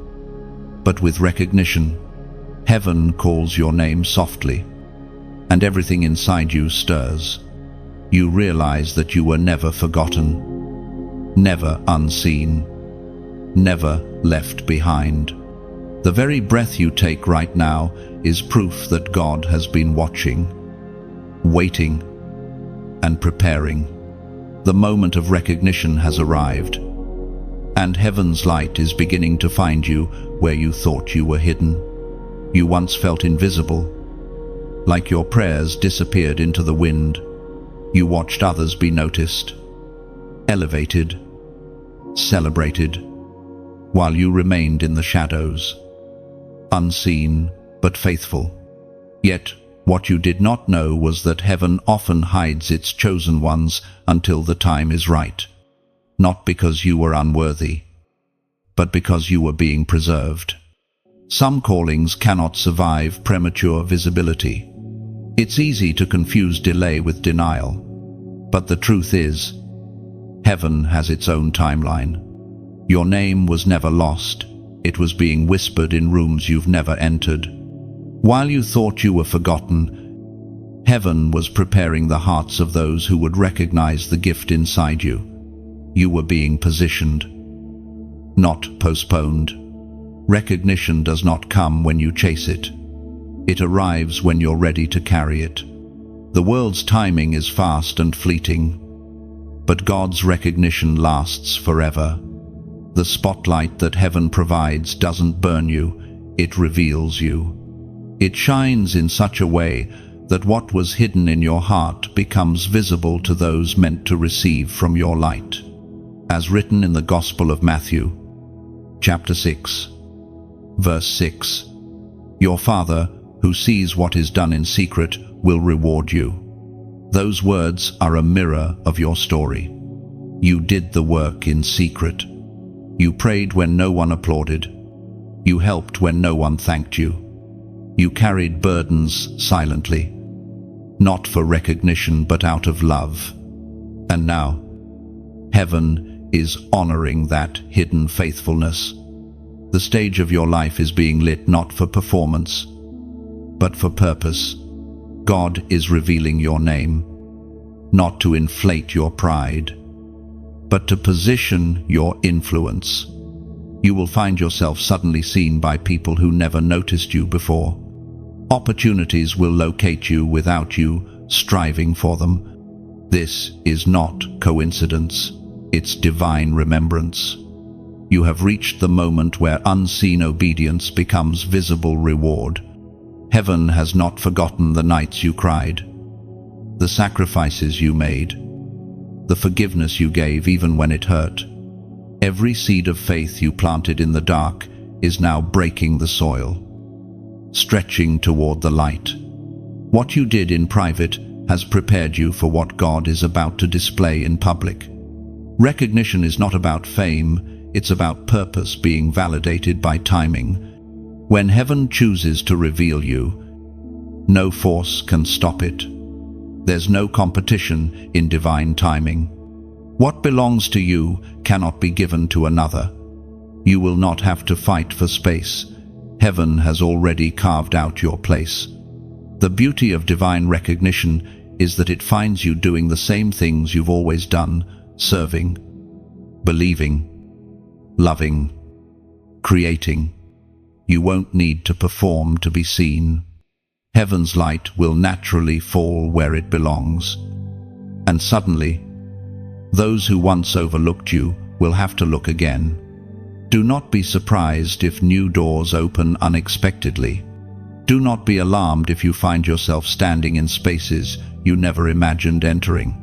Speaker 1: but with recognition. Heaven calls your name softly, and everything inside you stirs. You realize that you were never forgotten, never unseen, never left behind. The very breath you take right now is proof that God has been watching, waiting, and preparing. The moment of recognition has arrived, and heaven's light is beginning to find you where you thought you were hidden. You once felt invisible, like your prayers disappeared into the wind. You watched others be noticed, elevated, celebrated, while you remained in the shadows, unseen but faithful. Yet, what you did not know was that heaven often hides its chosen ones until the time is right, not because you were unworthy, but because you were being preserved. Some callings cannot survive premature visibility. It's easy to confuse delay with denial, but the truth is, heaven has its own timeline. Your name was never lost, it was being whispered in rooms you've never entered. While you thought you were forgotten, heaven was preparing the hearts of those who would recognize the gift inside you. You were being positioned, not postponed. Recognition does not come when you chase it. It arrives when you're ready to carry it. The world's timing is fast and fleeting, but God's recognition lasts forever. The spotlight that heaven provides doesn't burn you, it reveals you. It shines in such a way that what was hidden in your heart becomes visible to those meant to receive from your light. As written in the Gospel of Matthew, chapter 6, verse 6, "Your Father, who sees what is done in secret, will reward you." Those words are a mirror of your story. You did the work in secret. You prayed when no one applauded. You helped when no one thanked you. You carried burdens silently, not for recognition but out of love. And now, heaven is honoring that hidden faithfulness. The stage of your life is being lit not for performance, but for purpose. God is revealing your name, not to inflate your pride, but to position your influence. You will find yourself suddenly seen by people who never noticed you before. Opportunities will locate you without you striving for them. This is not coincidence, it's divine remembrance. You have reached the moment where unseen obedience becomes visible reward. Heaven has not forgotten the nights you cried, the sacrifices you made, the forgiveness you gave even when it hurt. Every seed of faith you planted in the dark is now breaking the soil, stretching toward the light. What you did in private has prepared you for what God is about to display in public. Recognition is not about fame, it's about purpose being validated by timing. When heaven chooses to reveal you, no force can stop it. There's no competition in divine timing. What belongs to you cannot be given to another. You will not have to fight for space. Heaven has already carved out your place. The beauty of divine recognition is that it finds you doing the same things you've always done, serving, believing, loving, creating. You won't need to perform to be seen. Heaven's light will naturally fall where it belongs. And suddenly, those who once overlooked you will have to look again. Do not be surprised if new doors open unexpectedly. Do not be alarmed if you find yourself standing in spaces you never imagined entering.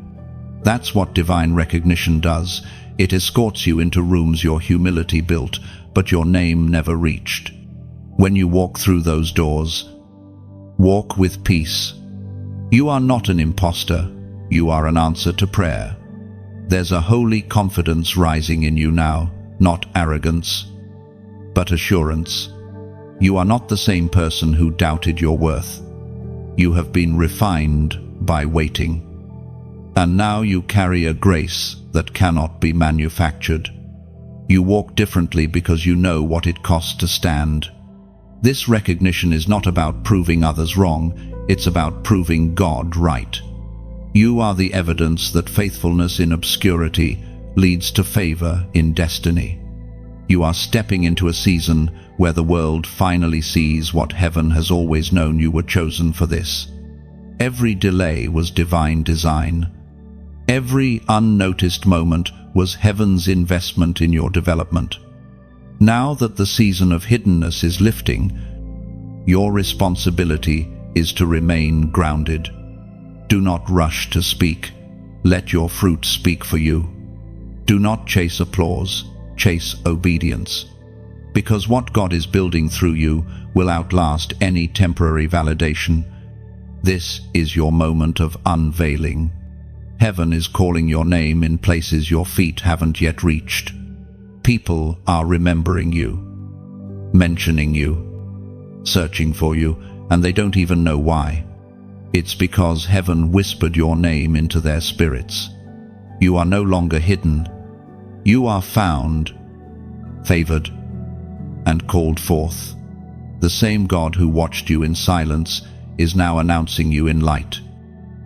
Speaker 1: That's what divine recognition does. It escorts you into rooms your humility built, but your name never reached. When you walk through those doors, walk with peace. You are not an imposter. You are an answer to prayer. There's a holy confidence rising in you now, not arrogance, but assurance. You are not the same person who doubted your worth. You have been refined by waiting. And now you carry a grace that cannot be manufactured. You walk differently because you know what it costs to stand. This recognition is not about proving others wrong, it's about proving God right. You are the evidence that faithfulness in obscurity leads to favor in destiny. You are stepping into a season where the world finally sees what heaven has always known. You were chosen for this. Every delay was divine design. Every unnoticed moment was heaven's investment in your development. Now that the season of hiddenness is lifting, your responsibility is to remain grounded. Do not rush to speak. Let your fruit speak for you. Do not chase applause, chase obedience. Because what God is building through you will outlast any temporary validation. This is your moment of unveiling. Heaven is calling your name in places your feet haven't yet reached. People are remembering you, mentioning you, searching for you, and they don't even know why. It's because heaven whispered your name into their spirits. You are no longer hidden. You are found, favored, and called forth. The same God who watched you in silence is now announcing you in light.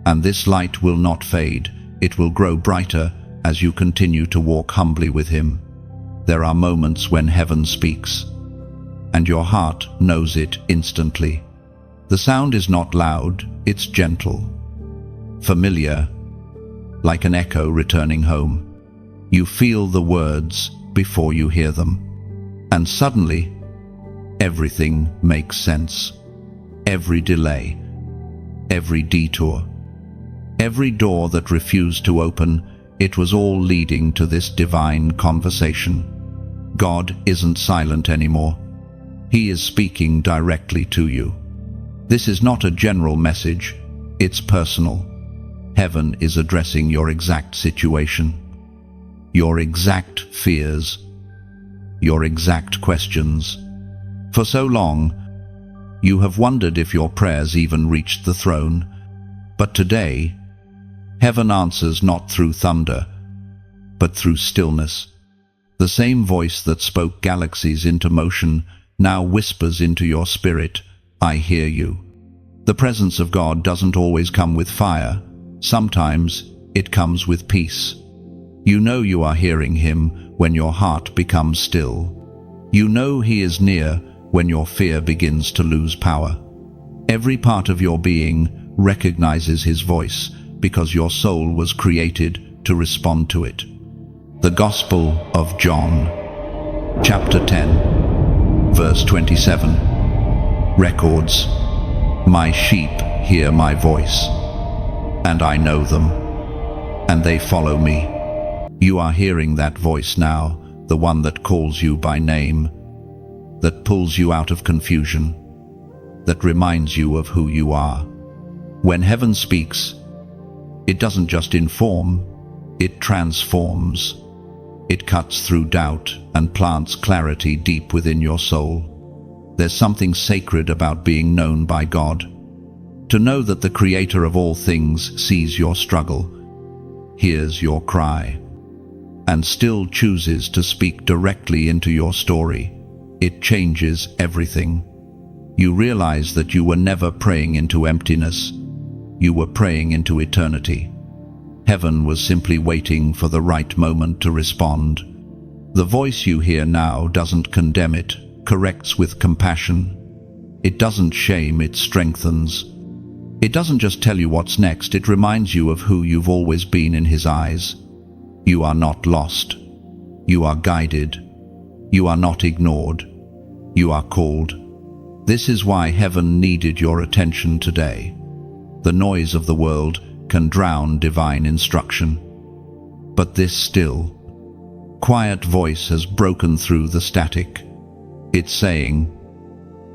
Speaker 1: And this light will not fade. It will grow brighter as you continue to walk humbly with Him. There are moments when heaven speaks, and your heart knows it instantly. The sound is not loud, it's gentle, familiar, like an echo returning home. You feel the words before you hear them, and suddenly, everything makes sense. Every delay, every detour, every door that refused to open, it was all leading to this divine conversation. God isn't silent anymore. He is speaking directly to you. This is not a general message, it's personal. Heaven is addressing your exact situation, your exact fears, your exact questions. For so long, you have wondered if your prayers even reached the throne. But today, heaven answers not through thunder, but through stillness. The same voice that spoke galaxies into motion now whispers into your spirit, I hear you. The presence of God doesn't always come with fire. Sometimes it comes with peace. You know you are hearing Him when your heart becomes still. You know He is near when your fear begins to lose power. Every part of your being recognizes His voice because your soul was created to respond to it. The Gospel of John, chapter 10, verse 27, records, My sheep hear my voice, and I know them, and they follow me. You are hearing that voice now, the one that calls you by name, that pulls you out of confusion, that reminds you of who you are. When heaven speaks, it doesn't just inform, it transforms. It cuts through doubt and plants clarity deep within your soul. There's something sacred about being known by God. To know that the Creator of all things sees your struggle, hears your cry, and still chooses to speak directly into your story. It changes everything. You realize that you were never praying into emptiness. You were praying into eternity. Heaven was simply waiting for the right moment to respond. The voice you hear now doesn't condemn it, corrects with compassion. It doesn't shame, it strengthens. It doesn't just tell you what's next, it reminds you of who you've always been in His eyes. You are not lost. You are guided. You are not ignored. You are called. This is why heaven needed your attention today. The noise of the world can drown divine instruction. But this still, quiet voice has broken through the static. It's saying,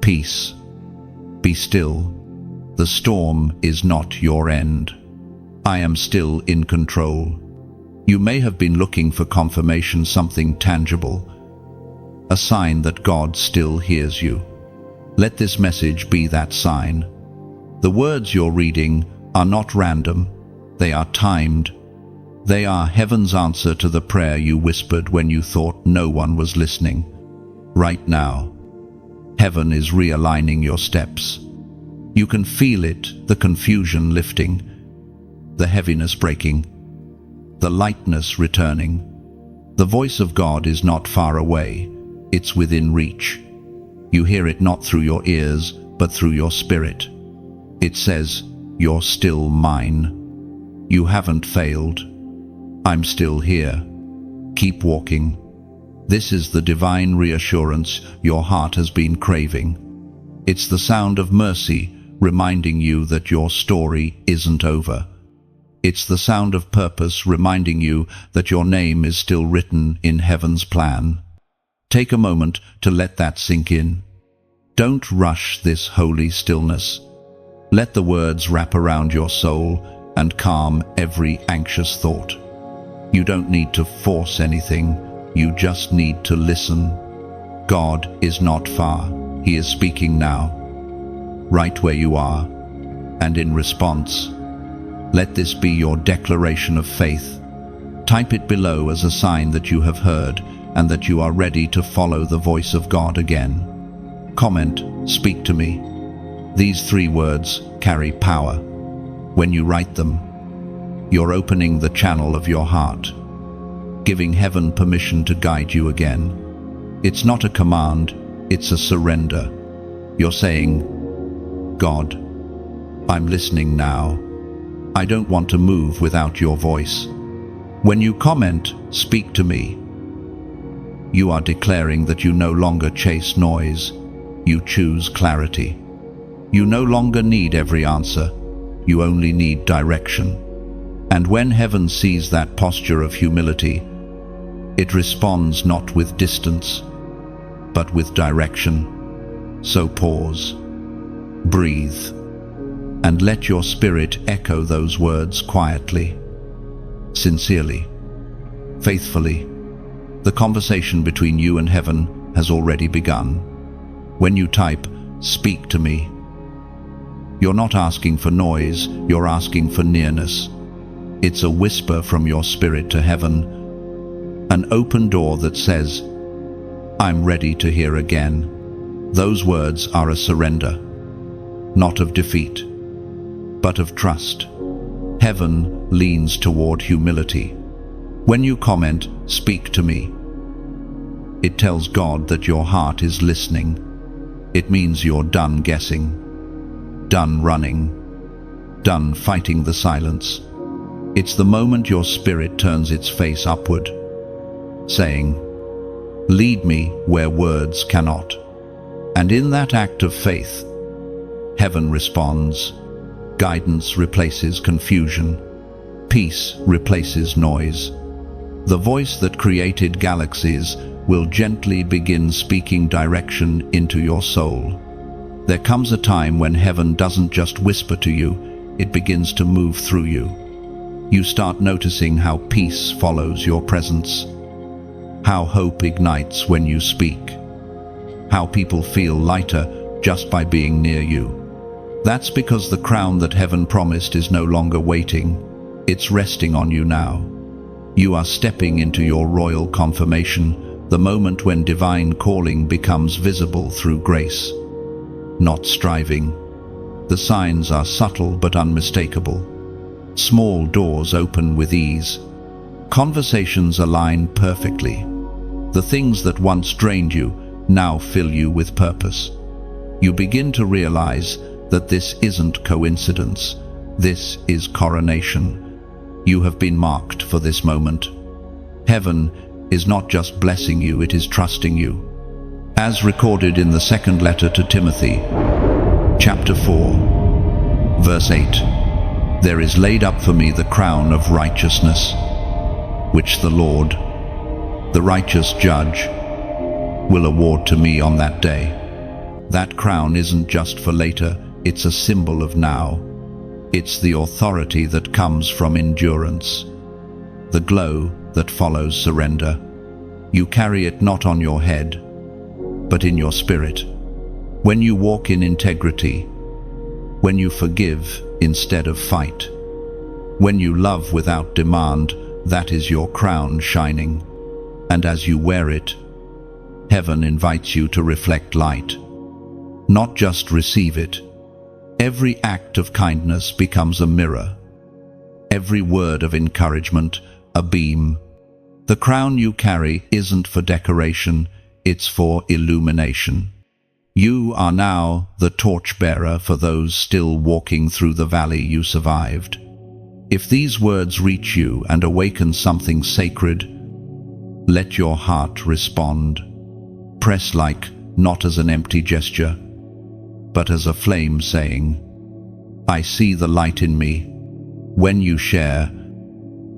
Speaker 1: "Peace, be still. The storm is not your end. I am still in control." You may have been looking for confirmation, something tangible, a sign that God still hears you. Let this message be that sign. The words you're reading are not random, they are timed. They are heaven's answer to the prayer you whispered when you thought no one was listening. Right now, heaven is realigning your steps. You can feel it, the confusion lifting, the heaviness breaking, the lightness returning. The voice of God is not far away, it's within reach. You hear it not through your ears, but through your spirit. It says, "You're still mine. You haven't failed. I'm still here. Keep walking." This is the divine reassurance your heart has been craving. It's the sound of mercy reminding you that your story isn't over. It's the sound of purpose reminding you that your name is still written in heaven's plan. Take a moment to let that sink in. Don't rush this holy stillness. Let the words wrap around your soul and calm every anxious thought. You don't need to force anything, you just need to listen. God is not far, He is speaking now, right where you are, and in response, let this be your declaration of faith. Type it below as a sign that you have heard and that you are ready to follow the voice of God again. Comment, "Speak to me." These 3 words carry power. When you write them, you're opening the channel of your heart, giving heaven permission to guide you again. It's not a command, it's a surrender. You're saying, "God, I'm listening now. I don't want to move without your voice." When you comment, "Speak to me," you are declaring that you no longer chase noise, you choose clarity. You no longer need every answer, you only need direction. And when heaven sees that posture of humility, it responds not with distance, but with direction. So pause, breathe, and let your spirit echo those words quietly, sincerely, faithfully. The conversation between you and heaven has already begun. When you type, "Speak to me," you're not asking for noise, you're asking for nearness. It's a whisper from your spirit to heaven, an open door that says, "I'm ready to hear again." Those words are a surrender, not of defeat, but of trust. Heaven leans toward humility. When you comment, "Speak to me," it tells God that your heart is listening. It means you're done guessing, done running, done fighting the silence. It's the moment your spirit turns its face upward, saying, "Lead me where words cannot." And in that act of faith, heaven responds. Guidance replaces confusion. Peace replaces noise. The voice that created galaxies will gently begin speaking direction into your soul. There comes a time when heaven doesn't just whisper to you, it begins to move through you. You start noticing how peace follows your presence, how hope ignites when you speak, how people feel lighter just by being near you. That's because the crown that heaven promised is no longer waiting, it's resting on you now. You are stepping into your royal confirmation, the moment when divine calling becomes visible through grace, not striving. The signs are subtle but unmistakable. Small doors open with ease. Conversations align perfectly. The things that once drained you now fill you with purpose. You begin to realize that this isn't coincidence. This is coronation. You have been marked for this moment. Heaven is not just blessing you, it is trusting you. As recorded in the second letter to Timothy, chapter 4, verse 8, "There is laid up for me the crown of righteousness, which the Lord, the righteous judge, will award to me on that day." That crown isn't just for later, it's a symbol of now. It's the authority that comes from endurance, the glow that follows surrender. You carry it not on your head, but in your spirit. When you walk in integrity, when you forgive instead of fight, when you love without demand, that is your crown shining. And as you wear it, heaven invites you to reflect light, not just receive it. Every act of kindness becomes a mirror, every word of encouragement a beam. The crown you carry isn't for decoration, it's for illumination. You are now the torchbearer for those still walking through the valley you survived. If these words reach you and awaken something sacred, let your heart respond. Press like, not as an empty gesture, but as a flame saying, "I see the light in me." When you share,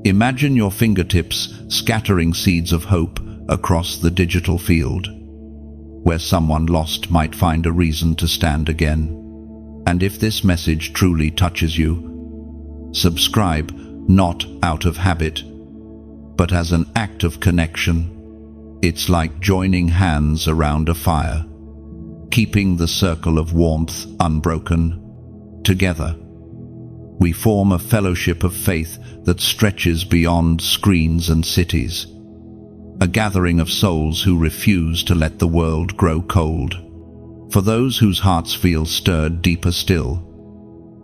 Speaker 1: imagine your fingertips scattering seeds of hope across the digital field, where someone lost might find a reason to stand again. And if this message truly touches you, subscribe, not out of habit, but as an act of connection. It's like joining hands around a fire, keeping the circle of warmth unbroken. Together, we form a fellowship of faith that stretches beyond screens and cities, a gathering of souls who refuse to let the world grow cold. For those whose hearts feel stirred deeper still,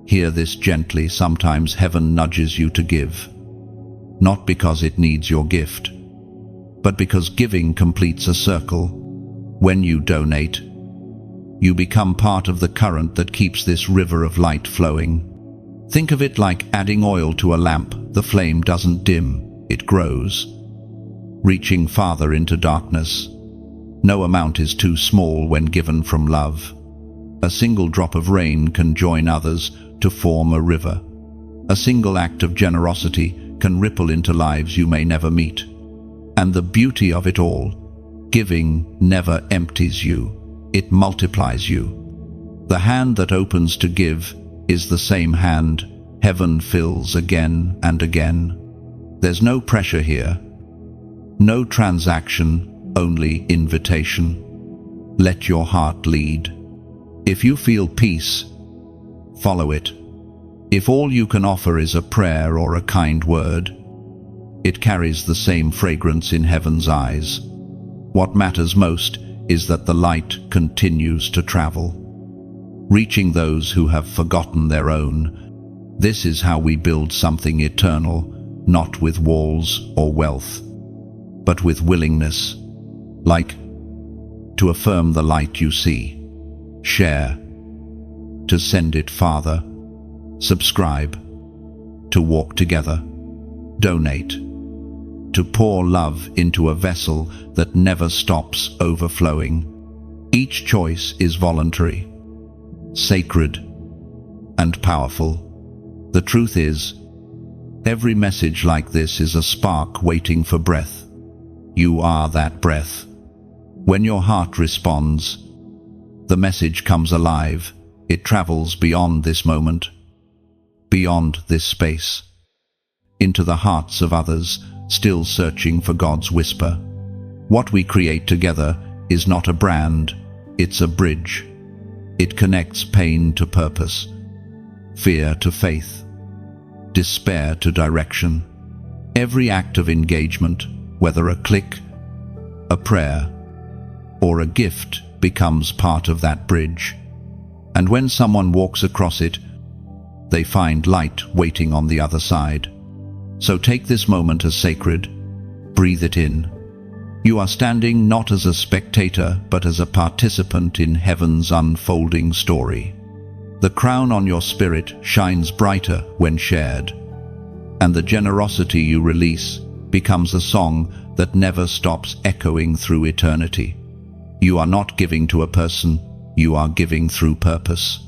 Speaker 1: hear this gently. Sometimes heaven nudges you to give, not because it needs your gift, but because giving completes a circle. When you donate, you become part of the current that keeps this river of light flowing. Think of it like adding oil to a lamp. The flame doesn't dim, it grows, reaching farther into darkness. No amount is too small when given from love. A single drop of rain can join others to form a river. A single act of generosity can ripple into lives you may never meet. And the beauty of it all, giving never empties you, it multiplies you. The hand that opens to give is the same hand heaven fills again and again. There's no pressure here, no transaction, only invitation. Let your heart lead. If you feel peace, follow it. If all you can offer is a prayer or a kind word, it carries the same fragrance in heaven's eyes. What matters most is that the light continues to travel, reaching those who have forgotten their own. This is how we build something eternal, not with walls or wealth, but with willingness, like to affirm the light you see, share, to send it farther, subscribe, to walk together, donate, to pour love into a vessel that never stops overflowing. Each choice is voluntary, sacred, and powerful. The truth is, every message like this is a spark waiting for breath. You are that breath. When your heart responds, the message comes alive. It travels beyond this moment, beyond this space, into the hearts of others still searching for God's whisper. What we create together is not a brand, it's a bridge. It connects pain to purpose, fear to faith, despair to direction. Every act of engagement, whether a click, a prayer, or a gift, becomes part of that bridge. And when someone walks across it, they find light waiting on the other side. So take this moment as sacred, breathe it in. You are standing not as a spectator, but as a participant in heaven's unfolding story. The crown on your spirit shines brighter when shared, and the generosity you release becomes a song that never stops echoing through eternity. You are not giving to a person, you are giving through purpose.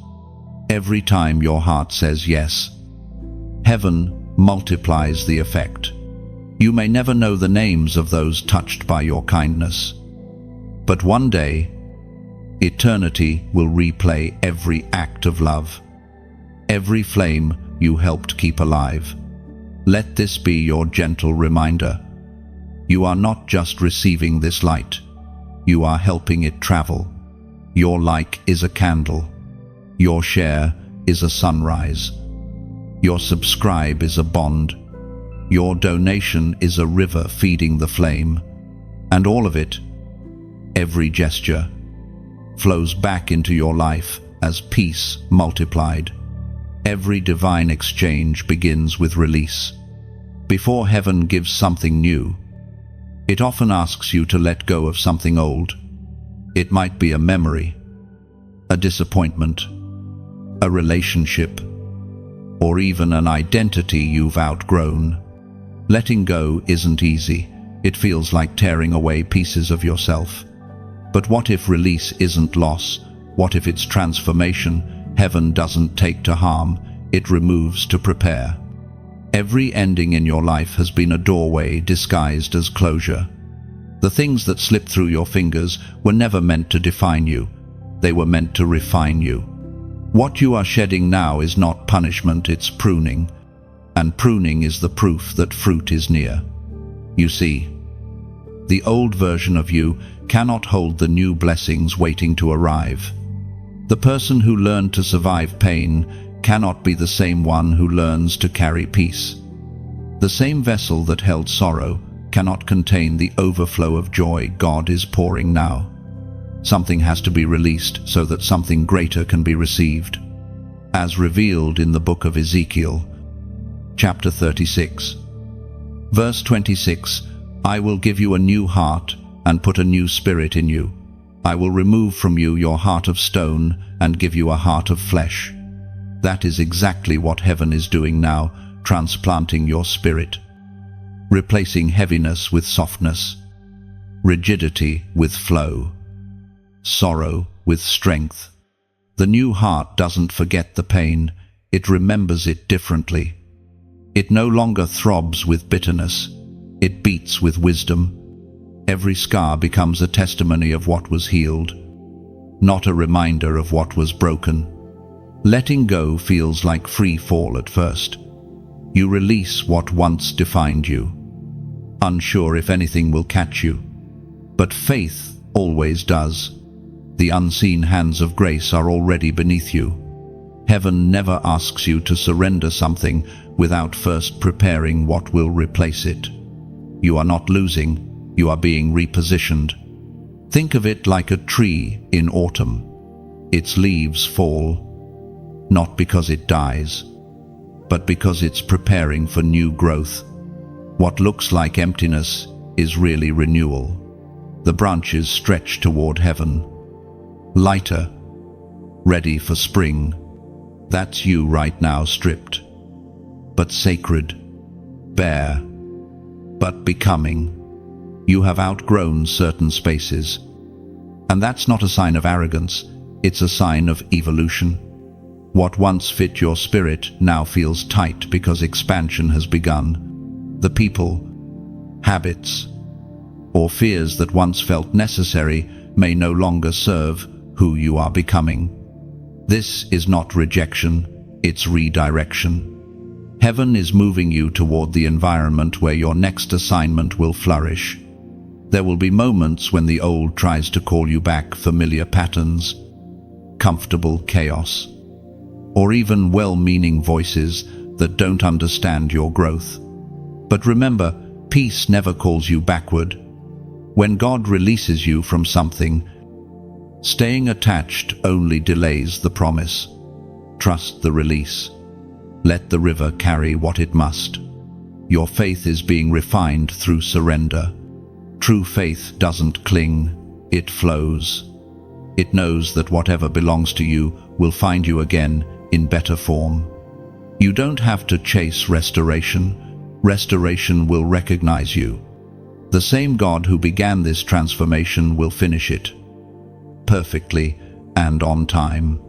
Speaker 1: Every time your heart says yes, heaven multiplies the effect. You may never know the names of those touched by your kindness, but one day, eternity will replay every act of love, every flame you helped keep alive. Let this be your gentle reminder. You are not just receiving this light, you are helping it travel. Your like is a candle, your share is a sunrise, your subscribe is a bond, your donation is a river feeding the flame, and all of it, every gesture, flows back into your life as peace multiplied. Every divine exchange begins with release. Before heaven gives something new, it often asks you to let go of something old. It might be a memory, a disappointment, a relationship, or even an identity you've outgrown. Letting go isn't easy. It feels like tearing away pieces of yourself. But what if release isn't loss? What if it's transformation? Heaven doesn't take to harm, it removes to prepare. Every ending in your life has been a doorway disguised as closure. The things that slipped through your fingers were never meant to define you. They were meant to refine you. What you are shedding now is not punishment, it's pruning. And pruning is the proof that fruit is near. You see, the old version of you cannot hold the new blessings waiting to arrive. The person who learned to survive pain cannot be the same one who learns to carry peace. The same vessel that held sorrow cannot contain the overflow of joy God is pouring now. Something has to be released so that something greater can be received. As revealed in the book of Ezekiel, chapter 36, verse 26, I will give you a new heart and put a new spirit in you. I will remove from you your heart of stone and give you a heart of flesh. That is exactly what heaven is doing now, transplanting your spirit, replacing heaviness with softness, rigidity with flow, sorrow with strength. The new heart doesn't forget the pain, it remembers it differently. It no longer throbs with bitterness, it beats with wisdom. Every scar becomes a testimony of what was healed, not a reminder of what was broken. Letting go feels like free fall at first. You release what once defined you, unsure if anything will catch you. But faith always does. The unseen hands of grace are already beneath you. Heaven never asks you to surrender something without first preparing what will replace it. You are not losing, you are being repositioned. Think of it like a tree in autumn. Its leaves fall, not because it dies, but because it's preparing for new growth. What looks like emptiness is really renewal. The branches stretch toward heaven, lighter, ready for spring. That's you right now, stripped, but sacred, bare, but becoming. You have outgrown certain spaces, and that's not a sign of arrogance, it's a sign of evolution. What once fit your spirit now feels tight because expansion has begun. The people, habits, or fears that once felt necessary may no longer serve who you are becoming. This is not rejection, it's redirection. Heaven is moving you toward the environment where your next assignment will flourish. There will be moments when the old tries to call you back, familiar patterns, comfortable chaos, or even well-meaning voices that don't understand your growth. But remember, peace never calls you backward. When God releases you from something, staying attached only delays the promise. Trust the release. Let the river carry what it must. Your faith is being refined through surrender. True faith doesn't cling, it flows. It knows that whatever belongs to you will find you again in better form. You don't have to chase restoration. Restoration will recognize you. The same God who began this transformation will finish it perfectly and on time.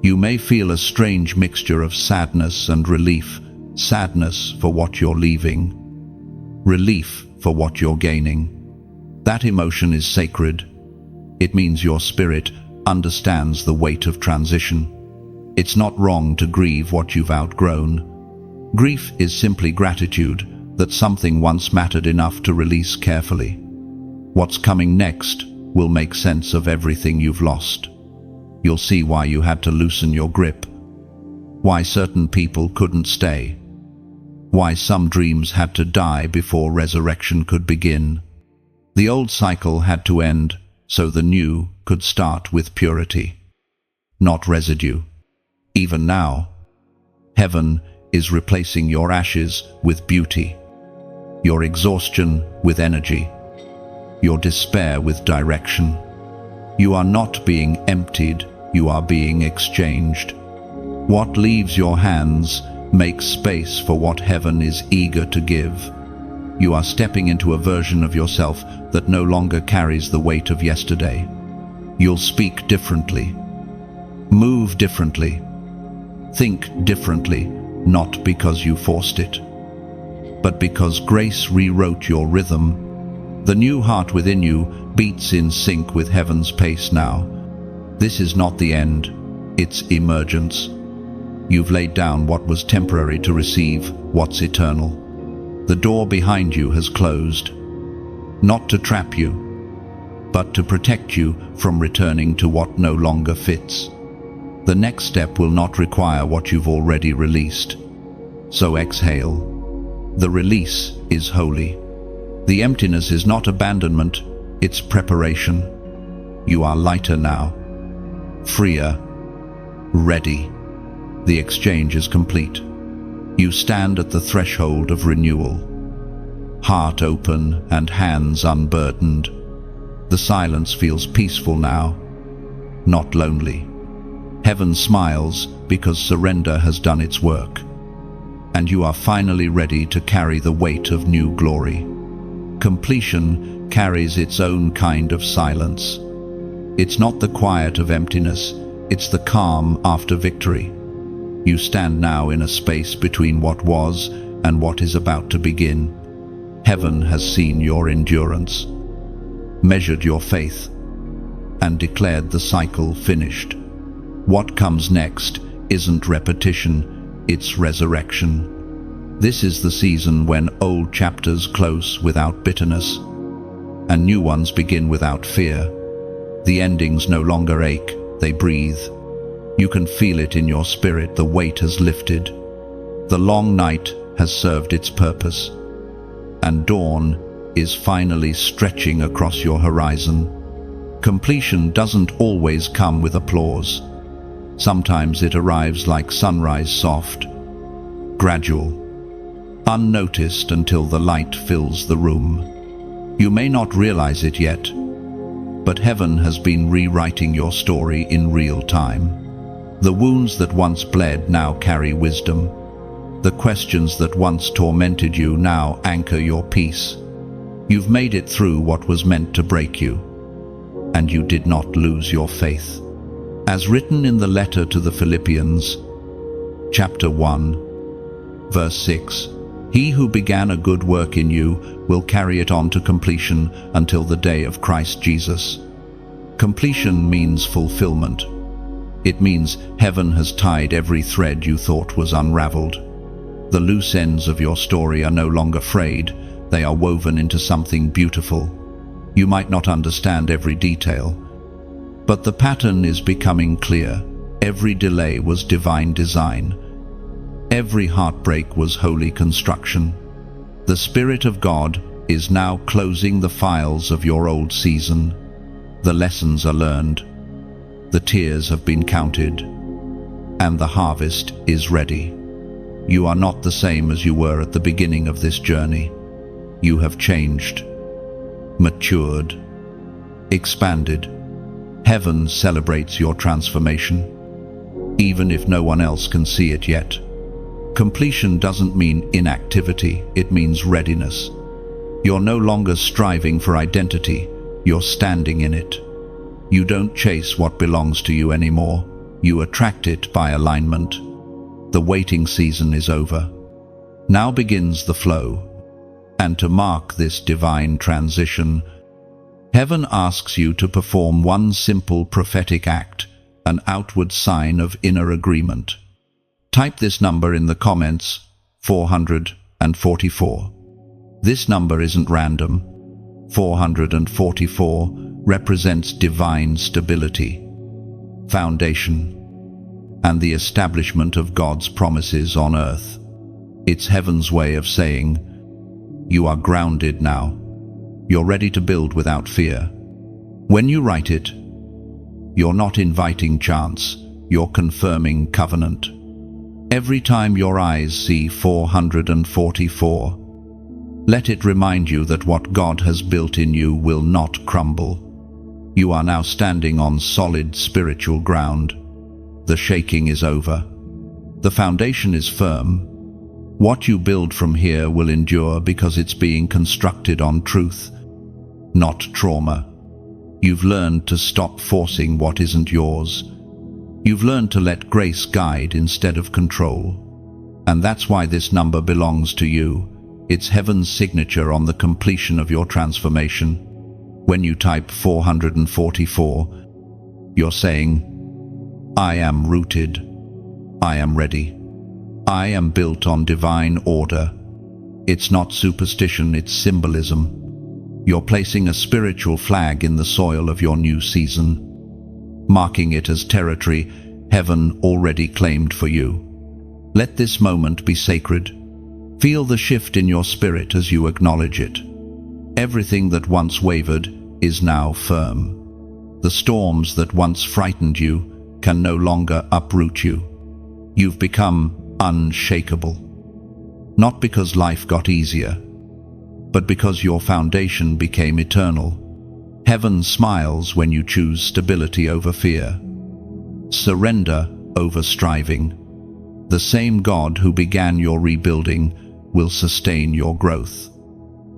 Speaker 1: You may feel a strange mixture of sadness and relief. Sadness for what you're leaving, relief for what you're gaining. That emotion is sacred. It means your spirit understands the weight of transition. It's not wrong to grieve what you've outgrown. Grief is simply gratitude that something once mattered enough to release carefully. What's coming next will make sense of everything you've lost. You'll see why you had to loosen your grip, why certain people couldn't stay, why some dreams had to die before resurrection could begin. The old cycle had to end so the new could start with purity, not residue. Even now, heaven is replacing your ashes with beauty, your exhaustion with energy, your despair with direction. You are not being emptied, you are being exchanged. What leaves your hands makes space for what heaven is eager to give. You are stepping into a version of yourself that no longer carries the weight of yesterday. You'll speak differently, move differently, think differently, not because you forced it, but because grace rewrote your rhythm. The new heart within you beats in sync with heaven's pace now. This is not the end, it's emergence. You've laid down what was temporary to receive what's eternal. The door behind you has closed, not to trap you, but to protect you from returning to what no longer fits. The next step will not require what you've already released. So exhale. The release is holy. The emptiness is not abandonment, it's preparation. You are lighter now, freer, ready. The exchange is complete. You stand at the threshold of renewal, heart open and hands unburdened. The silence feels peaceful now, not lonely. Heaven smiles because surrender has done its work, and you are finally ready to carry the weight of new glory. Completion carries its own kind of silence. It's not the quiet of emptiness, it's the calm after victory. You stand now in a space between what was and what is about to begin. Heaven has seen your endurance, measured your faith, and declared the cycle finished. What comes next isn't repetition, it's resurrection. This is the season when old chapters close without bitterness, and new ones begin without fear. The endings no longer ache, they breathe. You can feel it in your spirit, the weight has lifted. The long night has served its purpose, and dawn is finally stretching across your horizon. Completion doesn't always come with applause. Sometimes it arrives like sunrise, soft, gradual, unnoticed until the light fills the room. You may not realize it yet, but heaven has been rewriting your story in real time. The wounds that once bled now carry wisdom. The questions that once tormented you now anchor your peace. You've made it through what was meant to break you, and you did not lose your faith. As written in the letter to the Philippians, chapter 1, verse 6, "He who began a good work in you will carry it on to completion until the day of Christ Jesus." Completion means fulfillment. It means heaven has tied every thread you thought was unraveled. The loose ends of your story are no longer frayed, they are woven into something beautiful. You might not understand every detail, but the pattern is becoming clear. Every delay was divine design. Every heartbreak was holy construction. The Spirit of God is now closing the files of your old season. The lessons are learned, the tears have been counted, and the harvest is ready. You are not the same as you were at the beginning of this journey. You have changed, matured, expanded. Heaven celebrates your transformation, even if no one else can see it yet. Completion doesn't mean inactivity, it means readiness. You're no longer striving for identity, you're standing in it. You don't chase what belongs to you anymore, you attract it by alignment. The waiting season is over. Now begins the flow. And to mark this divine transition, Heaven asks you to perform one simple prophetic act, an outward sign of inner agreement. Type this number in the comments, 444. This number isn't random. 444 represents divine stability, foundation, and the establishment of God's promises on earth. It's Heaven's way of saying, you are grounded now. You're ready to build without fear. When you write it, you're not inviting chance, you're confirming covenant. Every time your eyes see 444, let it remind you that what God has built in you will not crumble. You are now standing on solid spiritual ground. The shaking is over. The foundation is firm. What you build from here will endure because it's being constructed on truth, not trauma. You've learned to stop forcing what isn't yours. You've learned to let grace guide instead of control. And that's why this number belongs to you. It's Heaven's signature on the completion of your transformation. When you type 444, you're saying, I am rooted. I am ready. I am built on divine order. It's not superstition, it's symbolism. You're placing a spiritual flag in the soil of your new season, marking it as territory Heaven already claimed for you. Let this moment be sacred. Feel the shift in your spirit as you acknowledge it. Everything that once wavered is now firm. The storms that once frightened you can no longer uproot you. You've become unshakable. Not because life got easier, but because your foundation became eternal. Heaven smiles when you choose stability over fear, surrender over striving. The same God who began your rebuilding will sustain your growth.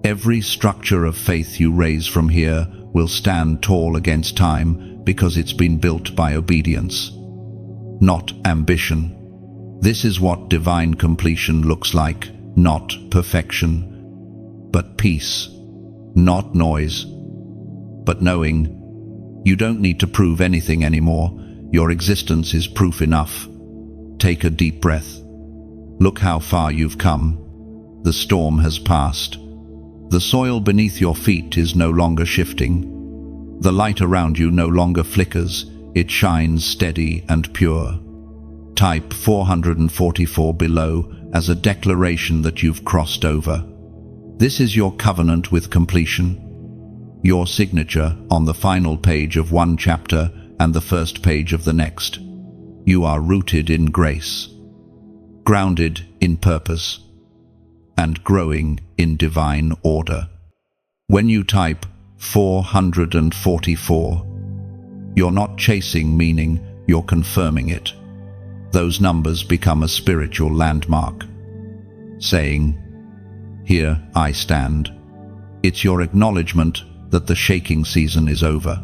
Speaker 1: Every structure of faith you raise from here will stand tall against time because it's been built by obedience, not ambition. This is what divine completion looks like, not perfection, but peace, not noise, but knowing. You don't need to prove anything anymore. Your existence is proof enough. Take a deep breath. Look how far you've come. The storm has passed. The soil beneath your feet is no longer shifting. The light around you no longer flickers. It shines steady and pure. Type 444 below as a declaration that you've crossed over. This is your covenant with completion, your signature on the final page of one chapter and the first page of the next. You are rooted in grace, grounded in purpose, and growing in divine order. When you type 444, you're not chasing meaning, you're confirming it. Those numbers become a spiritual landmark, saying, here I stand. It's your acknowledgement that the shaking season is over,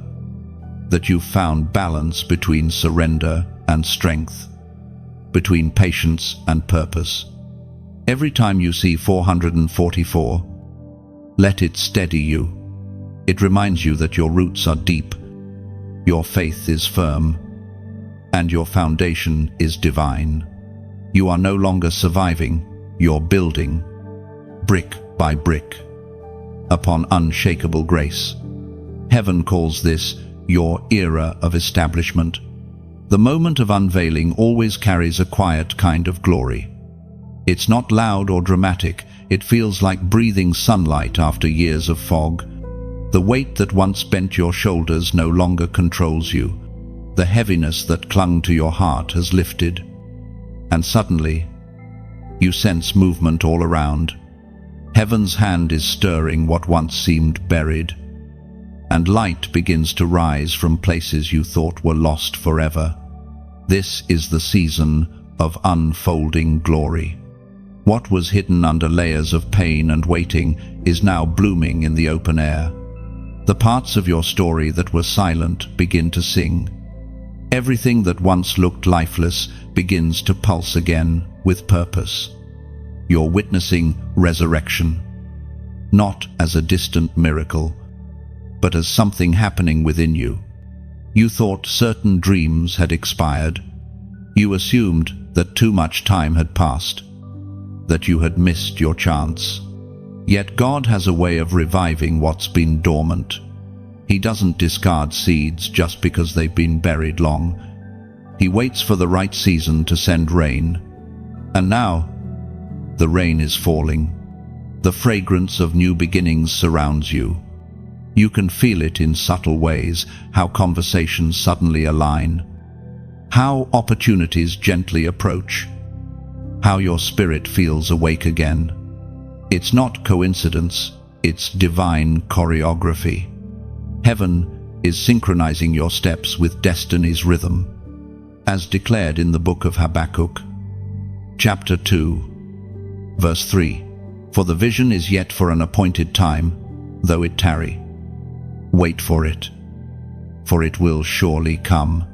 Speaker 1: that you've found balance between surrender and strength, between patience and purpose. Every time you see 444, let it steady you. It reminds you that your roots are deep, your faith is firm, and your foundation is divine. You are no longer surviving, you're building, brick by brick, upon unshakable grace. Heaven calls this your era of establishment. The moment of unveiling always carries a quiet kind of glory. It's not loud or dramatic. It feels like breathing sunlight after years of fog. The weight that once bent your shoulders no longer controls you. The heaviness that clung to your heart has lifted. And suddenly, you sense movement all around. Heaven's hand is stirring what once seemed buried, and light begins to rise from places you thought were lost forever. This is the season of unfolding glory. What was hidden under layers of pain and waiting is now blooming in the open air. The parts of your story that were silent begin to sing. Everything that once looked lifeless begins to pulse again with purpose. You're witnessing resurrection, not as a distant miracle, but as something happening within you. You thought certain dreams had expired. You assumed that too much time had passed, that you had missed your chance. Yet God has a way of reviving what's been dormant. He doesn't discard seeds just because they've been buried long. He waits for the right season to send rain. And now, the rain is falling. The fragrance of new beginnings surrounds you. You can feel it in subtle ways, how conversations suddenly align, how opportunities gently approach, how your spirit feels awake again. It's not coincidence, it's divine choreography. Heaven is synchronizing your steps with destiny's rhythm, as declared in the book of Habakkuk, chapter 2, verse 3. For the vision is yet for an appointed time, though it tarry. Wait for it will surely come.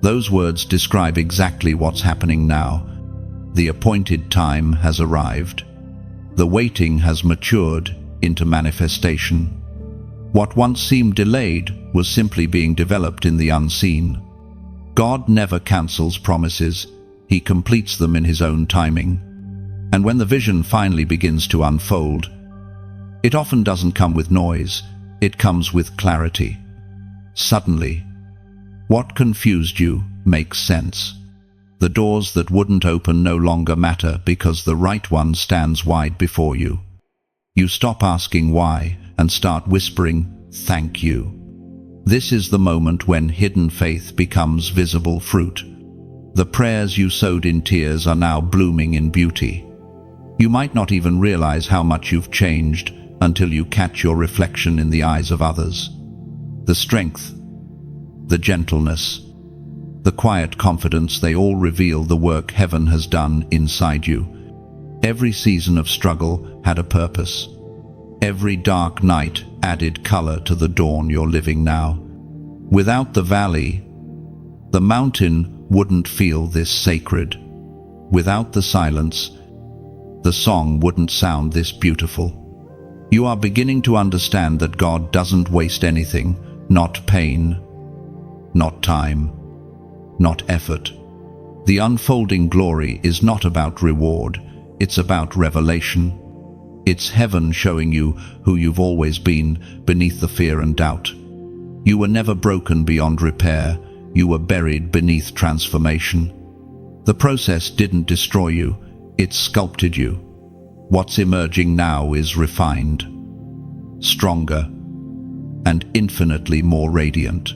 Speaker 1: Those words describe exactly what's happening now. The appointed time has arrived. The waiting has matured into manifestation. What once seemed delayed was simply being developed in the unseen. God never cancels promises. He completes them in His own timing. And when the vision finally begins to unfold, it often doesn't come with noise. It comes with clarity. Suddenly, what confused you makes sense. The doors that wouldn't open no longer matter because the right one stands wide before you. You stop asking why and start whispering, "Thank you." This is the moment when hidden faith becomes visible fruit. The prayers you sowed in tears are now blooming in beauty. You might not even realize how much you've changed until you catch your reflection in the eyes of others. The strength, the gentleness, the quiet confidence, they all reveal the work heaven has done inside you. Every season of struggle had a purpose. Every dark night added color to the dawn you're living now. Without the valley, the mountain wouldn't feel this sacred. Without the silence, the song wouldn't sound this beautiful. You are beginning to understand that God doesn't waste anything, not pain, not time, not effort. The unfolding glory is not about reward, it's about revelation. It's heaven showing you who you've always been beneath the fear and doubt. You were never broken beyond repair, you were buried beneath transformation. The process didn't destroy you, it sculpted you. What's emerging now is refined, stronger, and infinitely more radiant.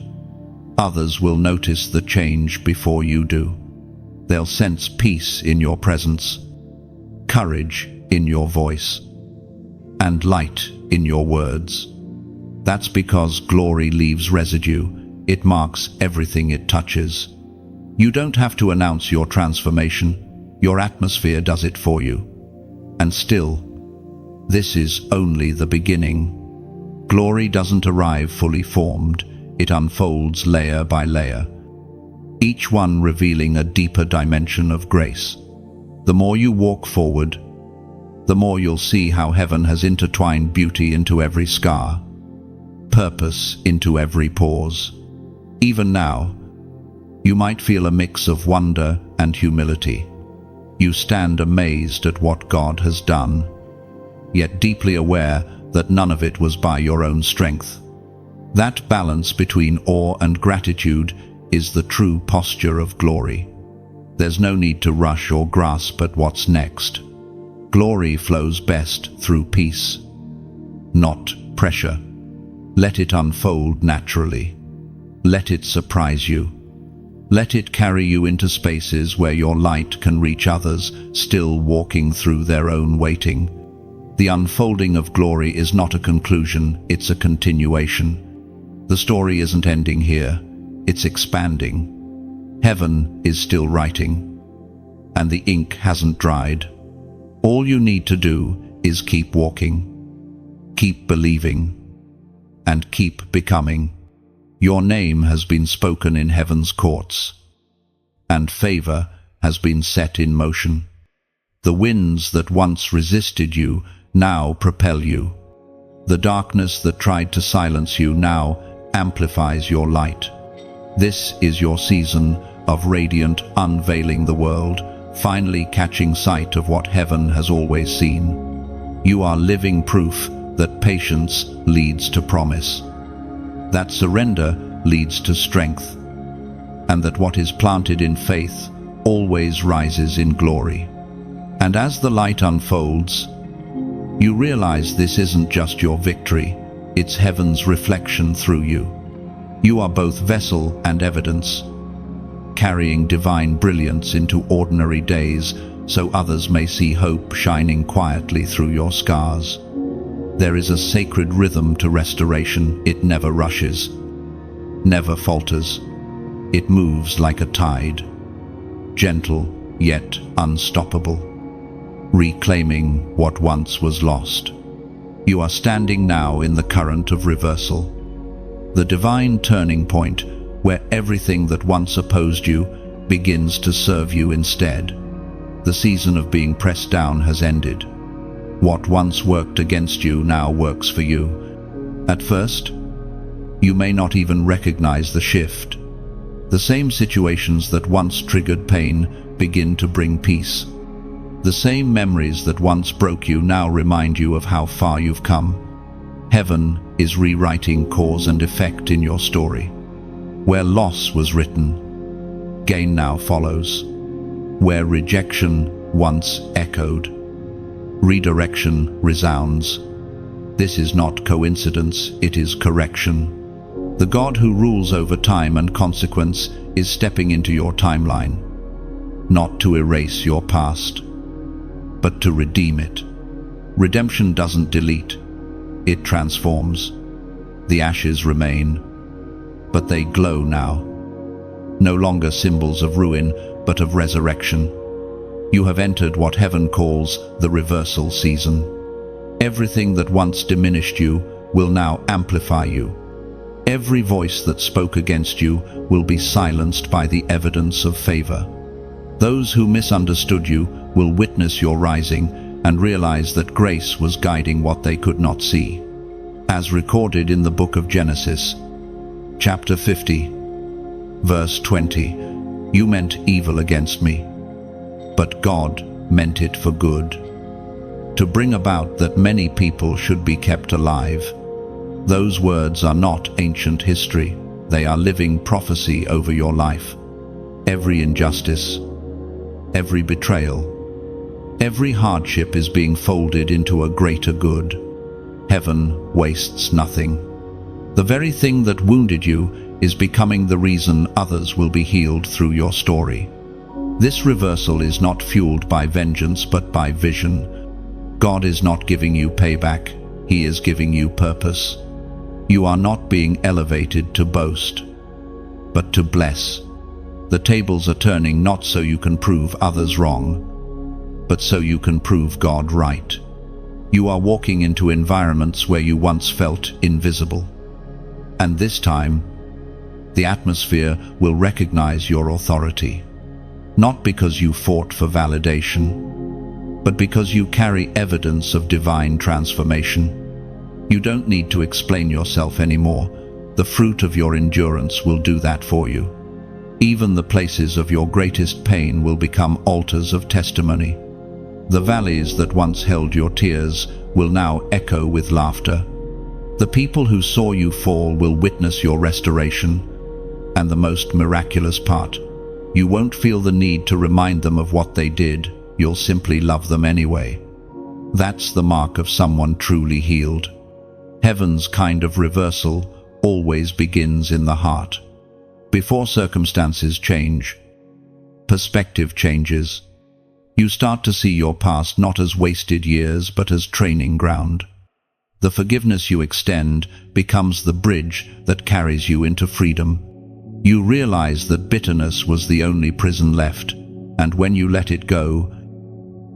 Speaker 1: Others will notice the change before you do. They'll sense peace in your presence, courage in your voice, and light in your words. That's because glory leaves residue. It marks everything it touches. You don't have to announce your transformation. Your atmosphere does it for you. And still, this is only the beginning. Glory doesn't arrive fully formed. It unfolds layer by layer, each one revealing a deeper dimension of grace. The more you walk forward, the more you'll see how heaven has intertwined beauty into every scar, purpose into every pause. Even now, you might feel a mix of wonder and humility. You stand amazed at what God has done, yet deeply aware that none of it was by your own strength. That balance between awe and gratitude is the true posture of glory. There's no need to rush or grasp at what's next. Glory flows best through peace, not pressure. Let it unfold naturally. Let it surprise you. Let it carry you into spaces where your light can reach others, still walking through their own waiting. The unfolding of glory is not a conclusion, it's a continuation. The story isn't ending here, it's expanding. Heaven is still writing, and the ink hasn't dried. All you need to do is keep walking, keep believing, and keep becoming. Your name has been spoken in heaven's courts, and favor has been set in motion. The winds that once resisted you now propel you. The darkness that tried to silence you now amplifies your light. This is your season of radiant unveiling the world, finally catching sight of what heaven has always seen. You are living proof that patience leads to promise, that surrender leads to strength, and that what is planted in faith always rises in glory. And as the light unfolds, you realize this isn't just your victory, it's heaven's reflection through you. You are both vessel and evidence, carrying divine brilliance into ordinary days so others may see hope shining quietly through your scars. There is a sacred rhythm to restoration. It never rushes, never falters. It moves like a tide, gentle yet unstoppable, reclaiming what once was lost. You are standing now in the current of reversal, the divine turning point where everything that once opposed you begins to serve you instead. The season of being pressed down has ended. What once worked against you now works for you. At first, you may not even recognize the shift. The same situations that once triggered pain begin to bring peace. The same memories that once broke you now remind you of how far you've come. Heaven is rewriting cause and effect in your story. Where loss was written, gain now follows. Where rejection once echoed, redirection resounds. This is not coincidence, it is correction. The God who rules over time and consequence is stepping into your timeline, not to erase your past, but to redeem it. Redemption doesn't delete, it transforms. The ashes remain, but they glow now. No longer symbols of ruin, but of resurrection. You have entered what heaven calls the reversal season. Everything that once diminished you will now amplify you. Every voice that spoke against you will be silenced by the evidence of favor. Those who misunderstood you will witness your rising and realize that grace was guiding what they could not see. As recorded in the book of Genesis, chapter 50, verse 20, "You meant evil against me, but God meant it for good, to bring about that many people should be kept alive." Those words are not ancient history, they are living prophecy over your life. Every injustice, every betrayal, every hardship is being folded into a greater good. Heaven wastes nothing. The very thing that wounded you is becoming the reason others will be healed through your story. This reversal is not fueled by vengeance but by vision. God is not giving you payback, He is giving you purpose. You are not being elevated to boast, but to bless. The tables are turning not so you can prove others wrong, but so you can prove God right. You are walking into environments where you once felt invisible. And this time, the atmosphere will recognize your authority. Not because you fought for validation, but because you carry evidence of divine transformation. You don't need to explain yourself anymore. The fruit of your endurance will do that for you. Even the places of your greatest pain will become altars of testimony. The valleys that once held your tears will now echo with laughter. The people who saw you fall will witness your restoration. And the most miraculous part, you won't feel the need to remind them of what they did. You'll simply love them anyway. That's the mark of someone truly healed. Heaven's kind of reversal always begins in the heart. Before circumstances change, perspective changes. You start to see your past not as wasted years but as training ground. The forgiveness you extend becomes the bridge that carries you into freedom. You realize that bitterness was the only prison left, and when you let it go,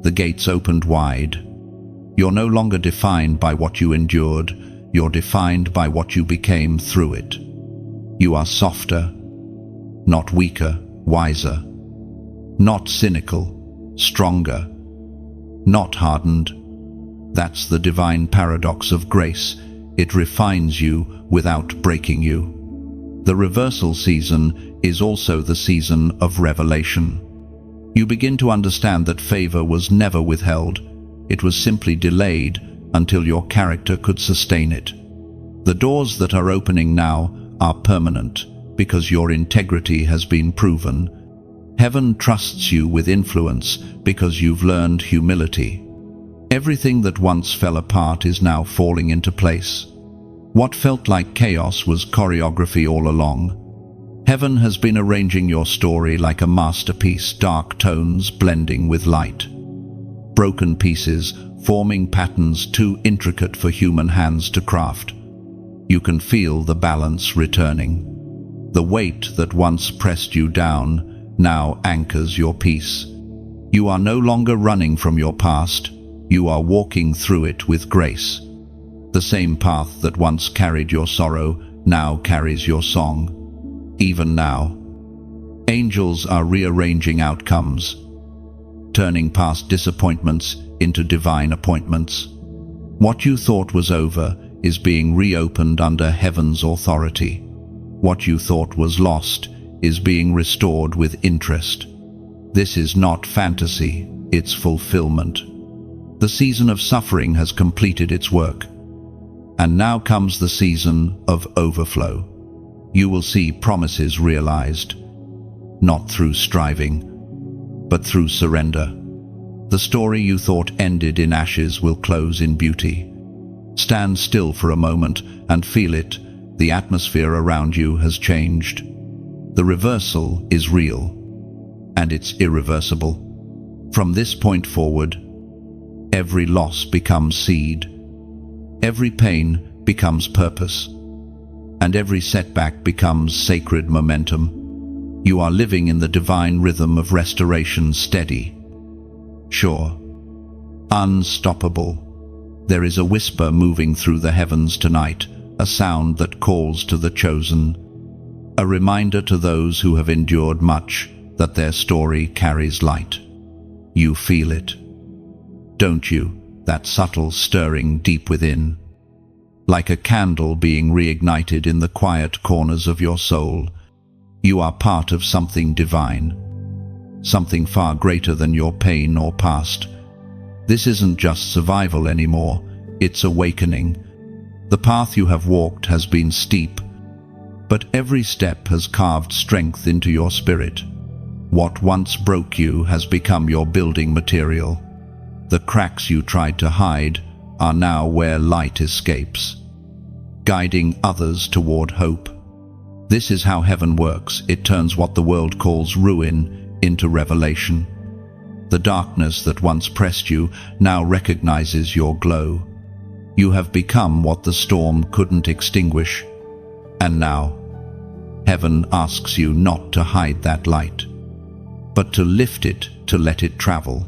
Speaker 1: the gates opened wide. You're no longer defined by what you endured, you're defined by what you became through it. You are softer, not weaker, wiser, not cynical, stronger, not hardened. That's the divine paradox of grace. It refines you without breaking you. The reversal season is also the season of revelation. You begin to understand that favor was never withheld. It was simply delayed until your character could sustain it. The doors that are opening now are permanent because your integrity has been proven. Heaven trusts you with influence because you've learned humility. Everything that once fell apart is now falling into place. What felt like chaos was choreography all along. Heaven has been arranging your story like a masterpiece, dark tones blending with light. Broken pieces, forming patterns too intricate for human hands to craft. You can feel the balance returning. The weight that once pressed you down now anchors your peace. You are no longer running from your past. You are walking through it with grace. The same path that once carried your sorrow now carries your song. Even now, angels are rearranging outcomes, turning past disappointments into divine appointments. What you thought was over is being reopened under heaven's authority. What you thought was lost is being restored with interest. This is not fantasy, it's fulfillment. The season of suffering has completed its work. And now comes the season of overflow. You will see promises realized, not through striving, but through surrender. The story you thought ended in ashes will close in beauty. Stand still for a moment and feel it. The atmosphere around you has changed. The reversal is real, and it's irreversible. From this point forward, every loss becomes seed. Every pain becomes purpose, and every setback becomes sacred momentum. You are living in the divine rhythm of restoration, steady, sure, unstoppable. There is a whisper moving through the heavens tonight, a sound that calls to the chosen, a reminder to those who have endured much that their story carries light. You feel it, don't you? That subtle stirring deep within, like a candle being reignited in the quiet corners of your soul. You are part of something divine, something far greater than your pain or past. This isn't just survival anymore, it's awakening. The path you have walked has been steep, but every step has carved strength into your spirit. What once broke you has become your building material. The cracks you tried to hide are now where light escapes, guiding others toward hope. This is how heaven works. It turns what the world calls ruin into revelation. The darkness that once pressed you now recognizes your glow. You have become what the storm couldn't extinguish. And now, heaven asks you not to hide that light, but to lift it, to let it travel,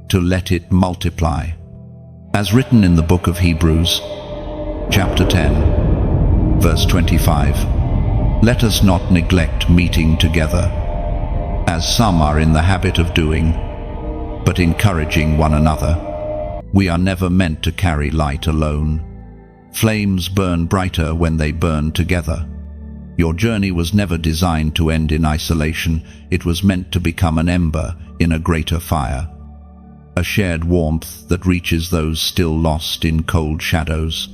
Speaker 1: to let it multiply. As written in the book of Hebrews, chapter 10, verse 25, let us not neglect meeting together, as some are in the habit of doing, but encouraging one another. We are never meant to carry light alone. Flames burn brighter when they burn together. Your journey was never designed to end in isolation. It was meant to become an ember in a greater fire, a shared warmth that reaches those still lost in cold shadows.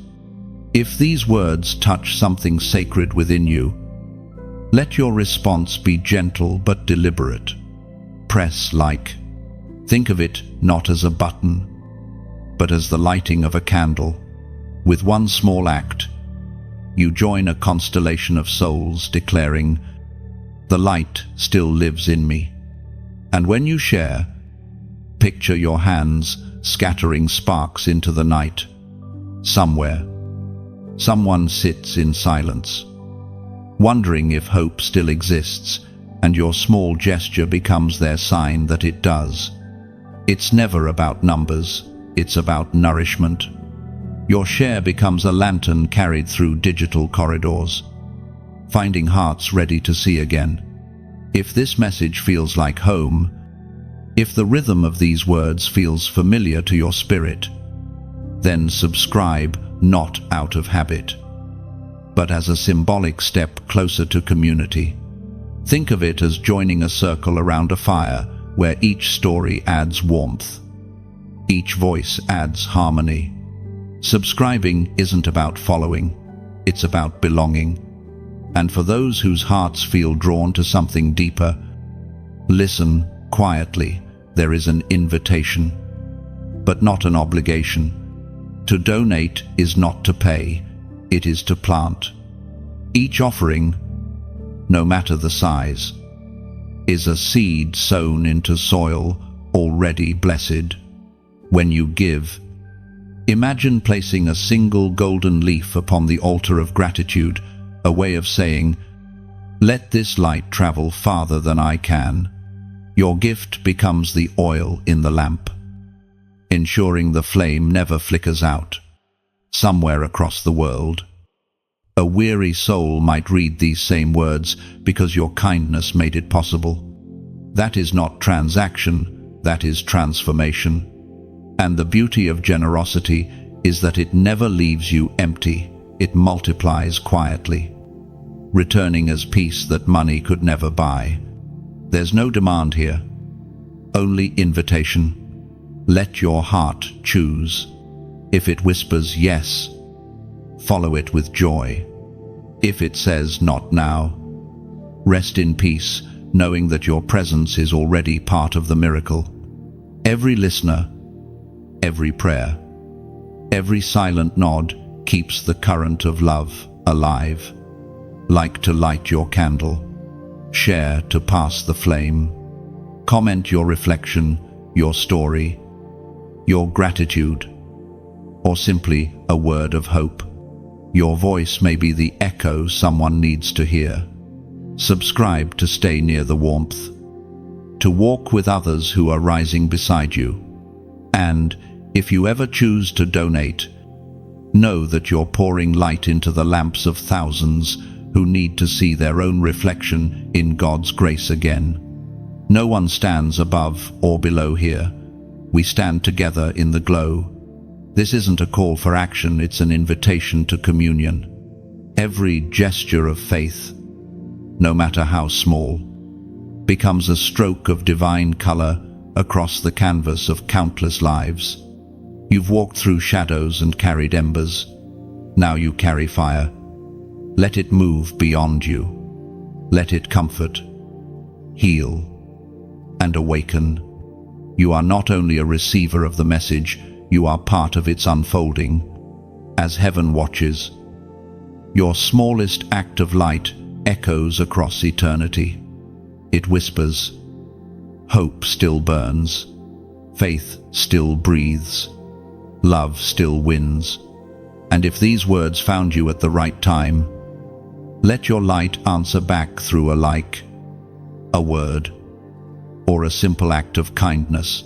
Speaker 1: If these words touch something sacred within you, let your response be gentle but deliberate. Press like. Think of it not as a button, but as the lighting of a candle. With one small act, you join a constellation of souls declaring, "The light still lives in me." And when you share, picture your hands scattering sparks into the night. Somewhere, someone sits in silence, wondering if hope still exists, and your small gesture becomes their sign that it does. It's never about numbers, it's about nourishment. Your share becomes a lantern carried through digital corridors, finding hearts ready to see again. If this message feels like home, if the rhythm of these words feels familiar to your spirit, then subscribe, not out of habit, but as a symbolic step closer to community. Think of it as joining a circle around a fire where each story adds warmth, each voice adds harmony. Subscribing isn't about following, it's about belonging. And for those whose hearts feel drawn to something deeper, listen quietly. There is an invitation, but not an obligation. To donate is not to pay, it is to plant. Each offering, no matter the size, is a seed sown into soil already blessed. When you give, imagine placing a single golden leaf upon the altar of gratitude, a way of saying, "Let this light travel farther than I can." Your gift becomes the oil in the lamp, ensuring the flame never flickers out. Somewhere across the world, a weary soul might read these same words because your kindness made it possible. That is not transaction, that is transformation. And the beauty of generosity is that it never leaves you empty. It multiplies quietly, returning as peace that money could never buy. There's no demand here, only invitation. Let your heart choose. If it whispers yes, follow it with joy. If it says not now, rest in peace, knowing that your presence is already part of the miracle. Every listener, every prayer, every silent nod keeps the current of love alive. Like to light your candle, share to pass the flame. Comment your reflection, your story, your gratitude, or simply a word of hope. Your voice may be the echo someone needs to hear. Subscribe to stay near the warmth, to walk with others who are rising beside you. And if you ever choose to donate, know that you're pouring light into the lamps of thousands who need to see their own reflection in God's grace again. No one stands above or below here. We stand together in the glow. This isn't a call for action, it's an invitation to communion. Every gesture of faith, no matter how small, becomes a stroke of divine color across the canvas of countless lives. You've walked through shadows and carried embers. Now you carry fire. Let it move beyond you. Let it comfort, heal, and awaken. You are not only a receiver of the message, you are part of its unfolding. As heaven watches, your smallest act of light echoes across eternity. It whispers, hope still burns, faith still breathes, love still wins. And if these words found you at the right time, let your light answer back through a like, a word, or a simple act of kindness.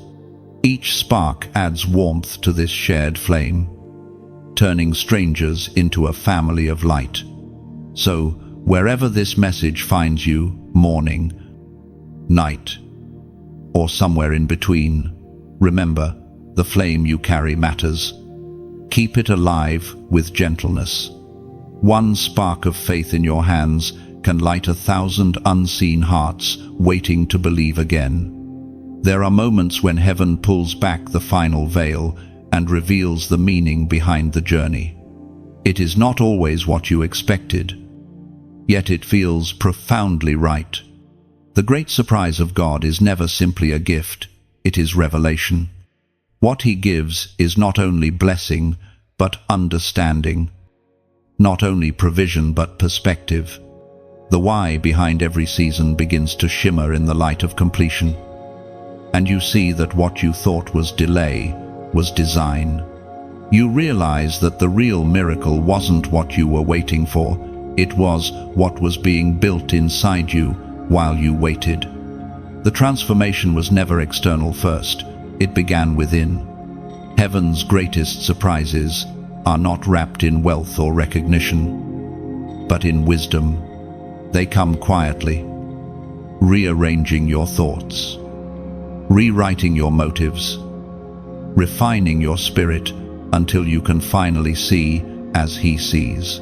Speaker 1: Each spark adds warmth to this shared flame, turning strangers into a family of light. So, wherever this message finds you, morning, night, or somewhere in between, remember, the flame you carry matters. Keep it alive with gentleness. One spark of faith in your hands can light 1,000 unseen hearts waiting to believe again. There are moments when heaven pulls back the final veil and reveals the meaning behind the journey. It is not always what you expected, yet it feels profoundly right. The great surprise of God is never simply a gift, it is revelation. What He gives is not only blessing, but understanding. Not only provision, but perspective. The why behind every season begins to shimmer in the light of completion. And you see that what you thought was delay was design. You realize that the real miracle wasn't what you were waiting for, it was what was being built inside you while you waited. The transformation was never external first, it began within. Heaven's greatest surprises are not wrapped in wealth or recognition, but in wisdom. They come quietly, rearranging your thoughts, rewriting your motives, refining your spirit until you can finally see as He sees.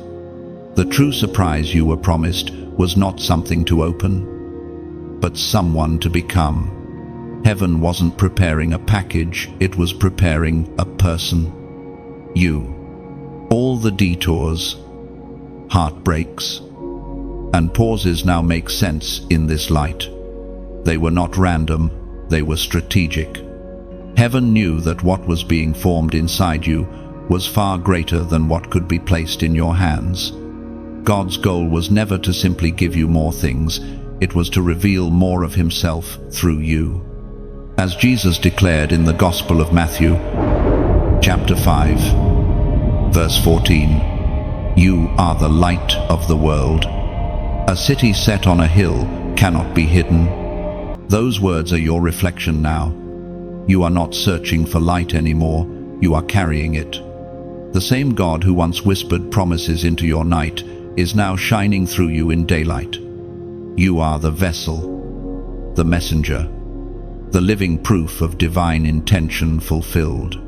Speaker 1: The true surprise you were promised was not something to open, but someone to become. Heaven wasn't preparing a package, it was preparing a person. You. All the detours, heartbreaks, and pauses now make sense in this light. They were not random, they were strategic. Heaven knew that what was being formed inside you was far greater than what could be placed in your hands. God's goal was never to simply give you more things, it was to reveal more of Himself through you. As Jesus declared in the Gospel of Matthew, chapter 5, verse 14, "You are the light of the world. A city set on a hill cannot be hidden." Those words are your reflection now. You are not searching for light anymore, you are carrying it. The same God who once whispered promises into your night is now shining through you in daylight. You are the vessel, the messenger, the living proof of divine intention fulfilled.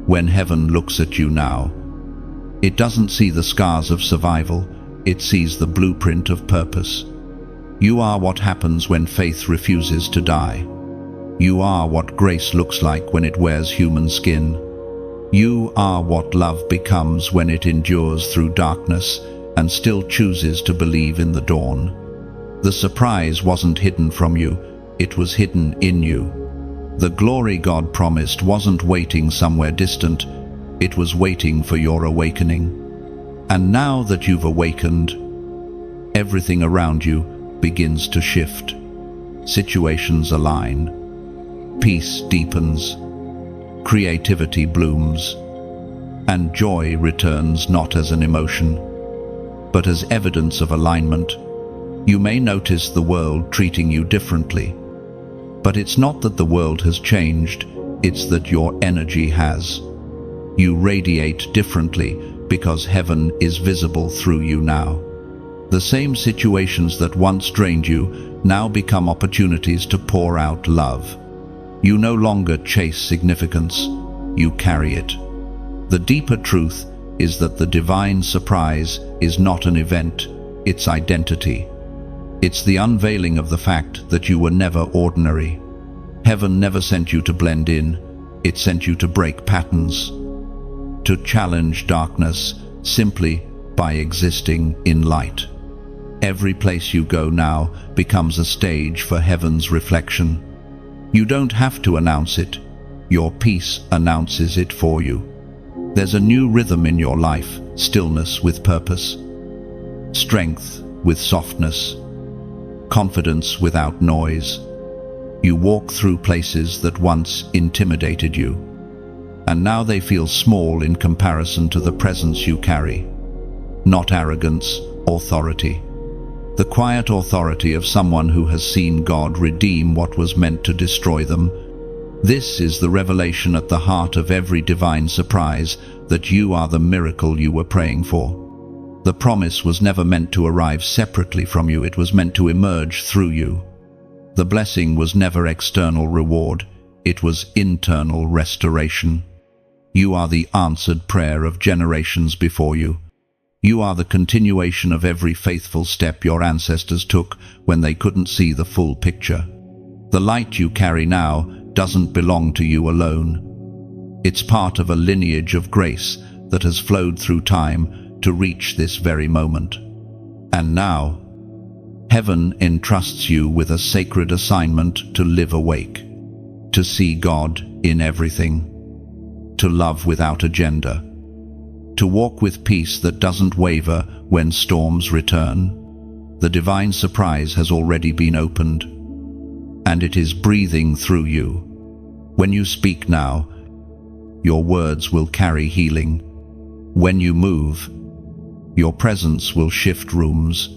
Speaker 1: When heaven looks at you now, it doesn't see the scars of survival, it sees the blueprint of purpose. You are what happens when faith refuses to die. You are what grace looks like when it wears human skin. You are what love becomes when it endures through darkness and still chooses to believe in the dawn. The surprise wasn't hidden from you, it was hidden in you. The glory God promised wasn't waiting somewhere distant, it was waiting for your awakening. And now that you've awakened, everything around you begins to shift. Situations align. Peace deepens, creativity blooms, and joy returns not as an emotion, but as evidence of alignment. You may notice the world treating you differently, but it's not that the world has changed, it's that your energy has. You radiate differently because heaven is visible through you now. The same situations that once drained you now become opportunities to pour out love. You no longer chase significance, you carry it. The deeper truth is that the divine surprise is not an event, it's identity. It's the unveiling of the fact that you were never ordinary. Heaven never sent you to blend in, it sent you to break patterns, to challenge darkness simply by existing in light. Every place you go now becomes a stage for heaven's reflection. You don't have to announce it, your peace announces it for you. There's a new rhythm in your life, stillness with purpose, strength with softness, confidence without noise. You walk through places that once intimidated you, and now they feel small in comparison to the presence you carry. Not arrogance, authority. The quiet authority of someone who has seen God redeem what was meant to destroy them. This is the revelation at the heart of every divine surprise, that you are the miracle you were praying for. The promise was never meant to arrive separately from you, it was meant to emerge through you. The blessing was never external reward, it was internal restoration. You are the answered prayer of generations before you. You are the continuation of every faithful step your ancestors took when they couldn't see the full picture. The light you carry now doesn't belong to you alone. It's part of a lineage of grace that has flowed through time, to reach this very moment. And now, heaven entrusts you with a sacred assignment to live awake, to see God in everything, to love without agenda, to walk with peace that doesn't waver when storms return. The divine surprise has already been opened, and it is breathing through you. When you speak now, your words will carry healing. When you move, your presence will shift rooms.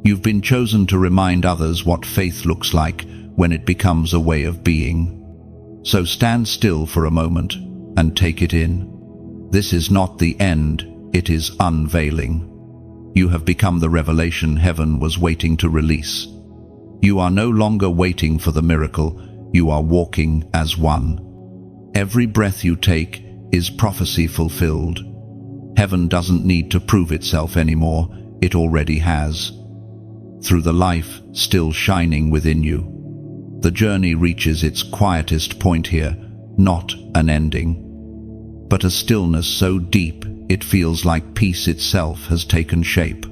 Speaker 1: You've been chosen to remind others what faith looks like when it becomes a way of being. So stand still for a moment and take it in. This is not the end, it is unveiling. You have become the revelation heaven was waiting to release. You are no longer waiting for the miracle, you are walking as one. Every breath you take is prophecy fulfilled. Heaven doesn't need to prove itself anymore, it already has. Through the life still shining within you, the journey reaches its quietest point here, not an ending, but a stillness so deep it feels like peace itself has taken shape.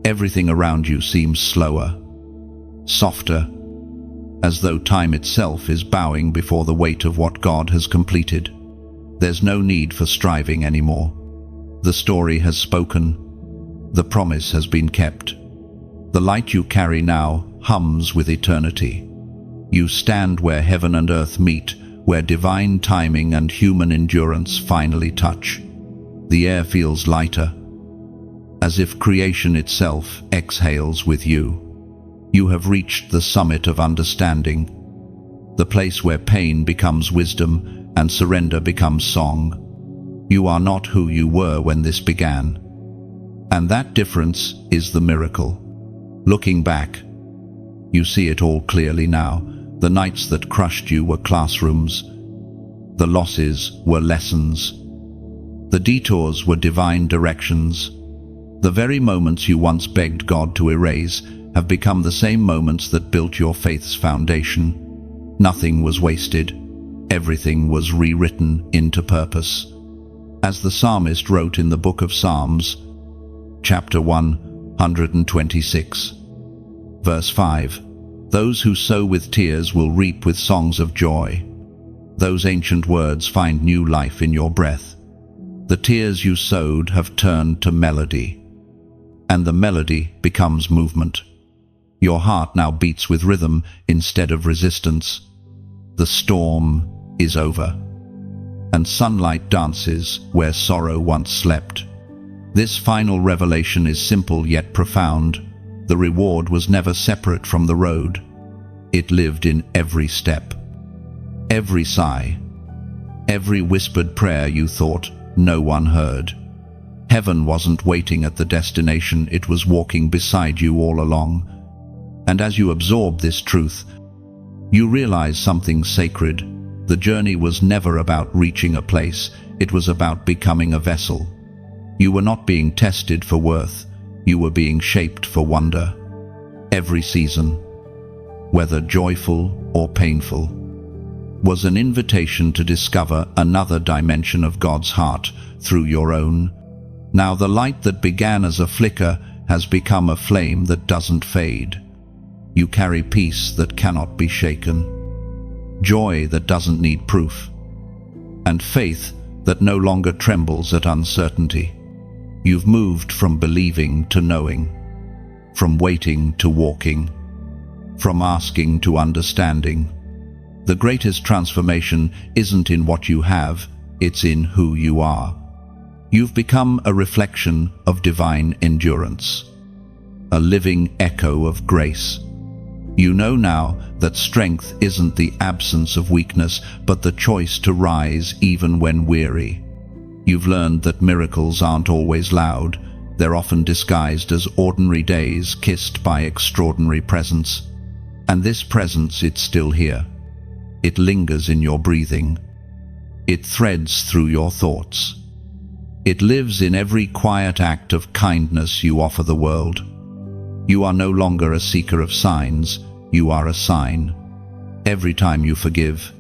Speaker 1: Everything around you seems slower, softer, as though time itself is bowing before the weight of what God has completed. There's no need for striving anymore. The story has spoken. The promise has been kept. The light you carry now hums with eternity. You stand where heaven and earth meet, where divine timing and human endurance finally touch. The air feels lighter, as if creation itself exhales with you. You have reached the summit of understanding, the place where pain becomes wisdom and surrender becomes song. You are not who you were when this began, and that difference is the miracle. Looking back, you see it all clearly now. The nights that crushed you were classrooms. The losses were lessons. The detours were divine directions. The very moments you once begged God to erase have become the same moments that built your faith's foundation. Nothing was wasted. Everything was rewritten into purpose. As the psalmist wrote in the book of Psalms, chapter 126, verse 5, "Those who sow with tears will reap with songs of joy." Those ancient words find new life in your breath. The tears you sowed have turned to melody, and the melody becomes movement. Your heart now beats with rhythm instead of resistance. The storm is over, and sunlight dances where sorrow once slept. This final revelation is simple yet profound. The reward was never separate from the road. It lived in every step, every sigh, every whispered prayer you thought no one heard. Heaven wasn't waiting at the destination, it was walking beside you all along. And as you absorb this truth, you realize something sacred. The journey was never about reaching a place, it was about becoming a vessel. You were not being tested for worth, you were being shaped for wonder. Every season, whether joyful or painful, was an invitation to discover another dimension of God's heart through your own. Now the light that began as a flicker has become a flame that doesn't fade. You carry peace that cannot be shaken, joy that doesn't need proof, and faith that no longer trembles at uncertainty. You've moved from believing to knowing, from waiting to walking, from asking to understanding. The greatest transformation isn't in what you have, it's in who you are. You've become a reflection of divine endurance, a living echo of grace. You know now that strength isn't the absence of weakness, but the choice to rise even when weary. You've learned that miracles aren't always loud. They're often disguised as ordinary days kissed by extraordinary presence. And this presence, it's still here. It lingers in your breathing. It threads through your thoughts. It lives in every quiet act of kindness you offer the world. You are no longer a seeker of signs, you are a sign. Every time you forgive,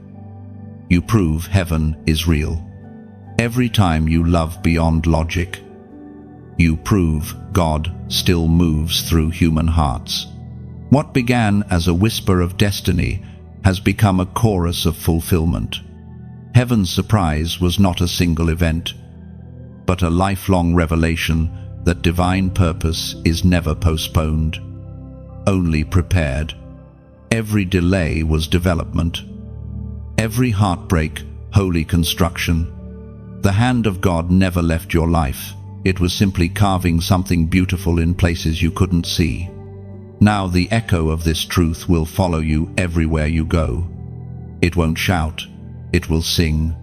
Speaker 1: you prove heaven is real. Every time you love beyond logic, You prove God still moves through human hearts. What began as a whisper of destiny has become a chorus of fulfillment. Heaven's surprise was not a single event, but a lifelong revelation that divine purpose is never postponed, only prepared. Every delay was development. Every heartbreak, holy construction. The hand of God never left your life. It was simply carving something beautiful in places you couldn't see. Now the echo of this truth will follow you everywhere you go. It won't shout, it will sing.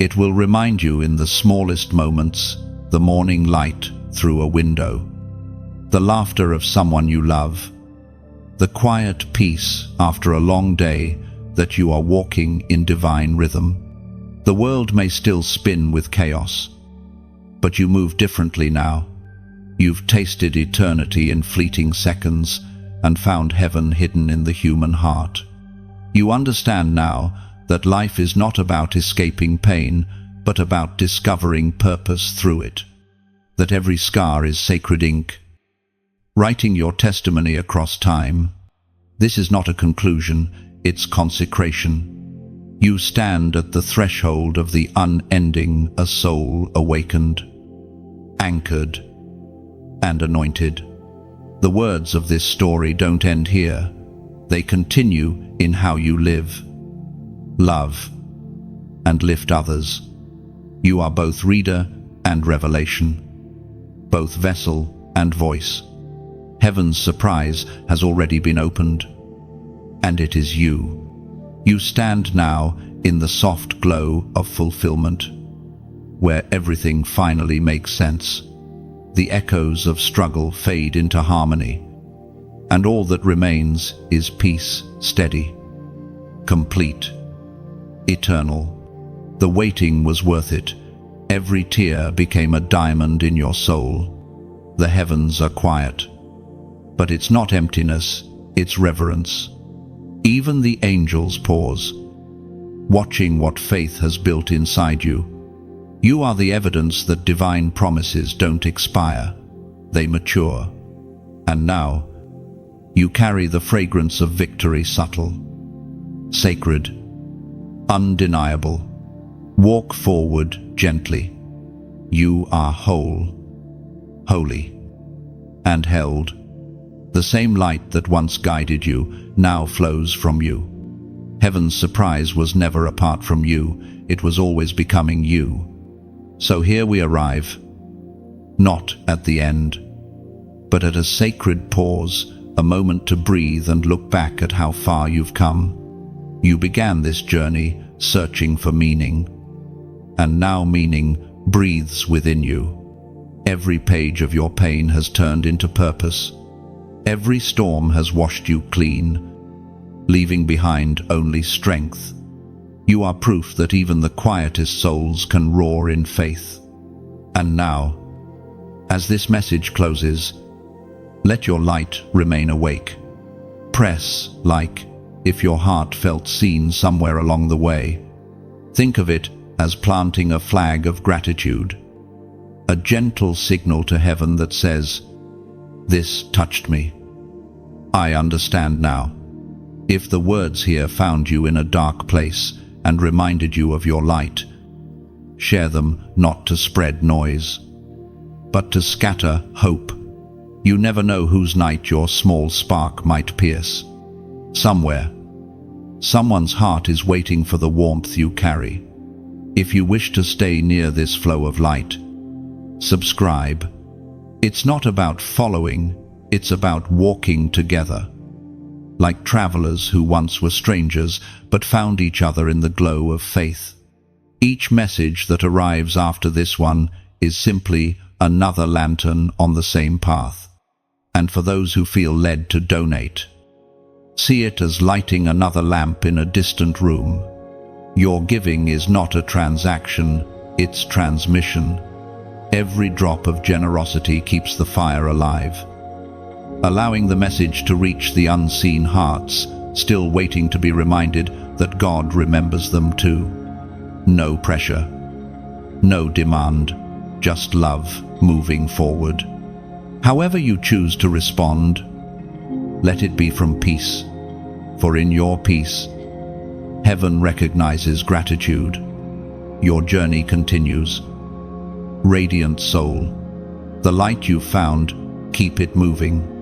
Speaker 1: It will remind you in the smallest moments, the morning light through a window, the laughter of someone you love, the quiet peace after a long day, that you are walking in divine rhythm. The world may still spin with chaos, but you move differently now. You've tasted eternity in fleeting seconds and found heaven hidden in the human heart. You understand now that life is not about escaping pain, but about discovering purpose through it. That every scar is sacred ink, writing your testimony across time. This is not a conclusion, it's consecration. You stand at the threshold of the unending, a soul awakened, anchored, and anointed. The words of this story don't end here. They continue in how you live, love, and lift others. You are both reader and revelation, both vessel and voice. Heaven's surprise has already been opened, and it is you. You stand now in the soft glow of fulfillment, where everything finally makes sense. The echoes of struggle fade into harmony, and all that remains is peace, steady, complete, eternal. The waiting was worth it. Every tear became a diamond in your soul. The heavens are quiet, but it's not emptiness, it's reverence. Even the angels pause, watching what faith has built inside you. You are the evidence that divine promises don't expire, they mature. And now, you carry the fragrance of victory, subtle, sacred, undeniable. Walk forward gently. You are whole, holy, and held. The same light that once guided you now flows from you. Heaven's surprise was never apart from you, it was always becoming you. So here we arrive, not at the end, but at a sacred pause, a moment to breathe and look back at how far you've come. You began this journey searching for meaning, and now meaning breathes within you. Every page of your pain has turned into purpose. Every storm has washed you clean, leaving behind only strength. You are proof that even the quietest souls can roar in faith. And now, as this message closes, let your light remain awake. Press like if your heart felt seen somewhere along the way. Think of it as planting a flag of gratitude, a gentle signal to heaven that says, "This touched me. I understand now." If the words here found you in a dark place and reminded you of your light, share them not to spread noise, but to scatter hope. You never know whose night your small spark might pierce. Somewhere, someone's heart is waiting for the warmth you carry. If you wish to stay near this flow of light, subscribe. It's not about following, it's about walking together. Like travelers who once were strangers but found each other in the glow of faith. Each message that arrives after this one is simply another lantern on the same path. And for those who feel led to donate, see it as lighting another lamp in a distant room. Your giving is not a transaction, it's transmission. Every drop of generosity keeps the fire alive, allowing the message to reach the unseen hearts, still waiting to be reminded that God remembers them too. No pressure, no demand, just love moving forward. However you choose to respond, let it be from peace, for in your peace, heaven recognizes gratitude. Your journey continues. Radiant soul, the light you found, keep it moving.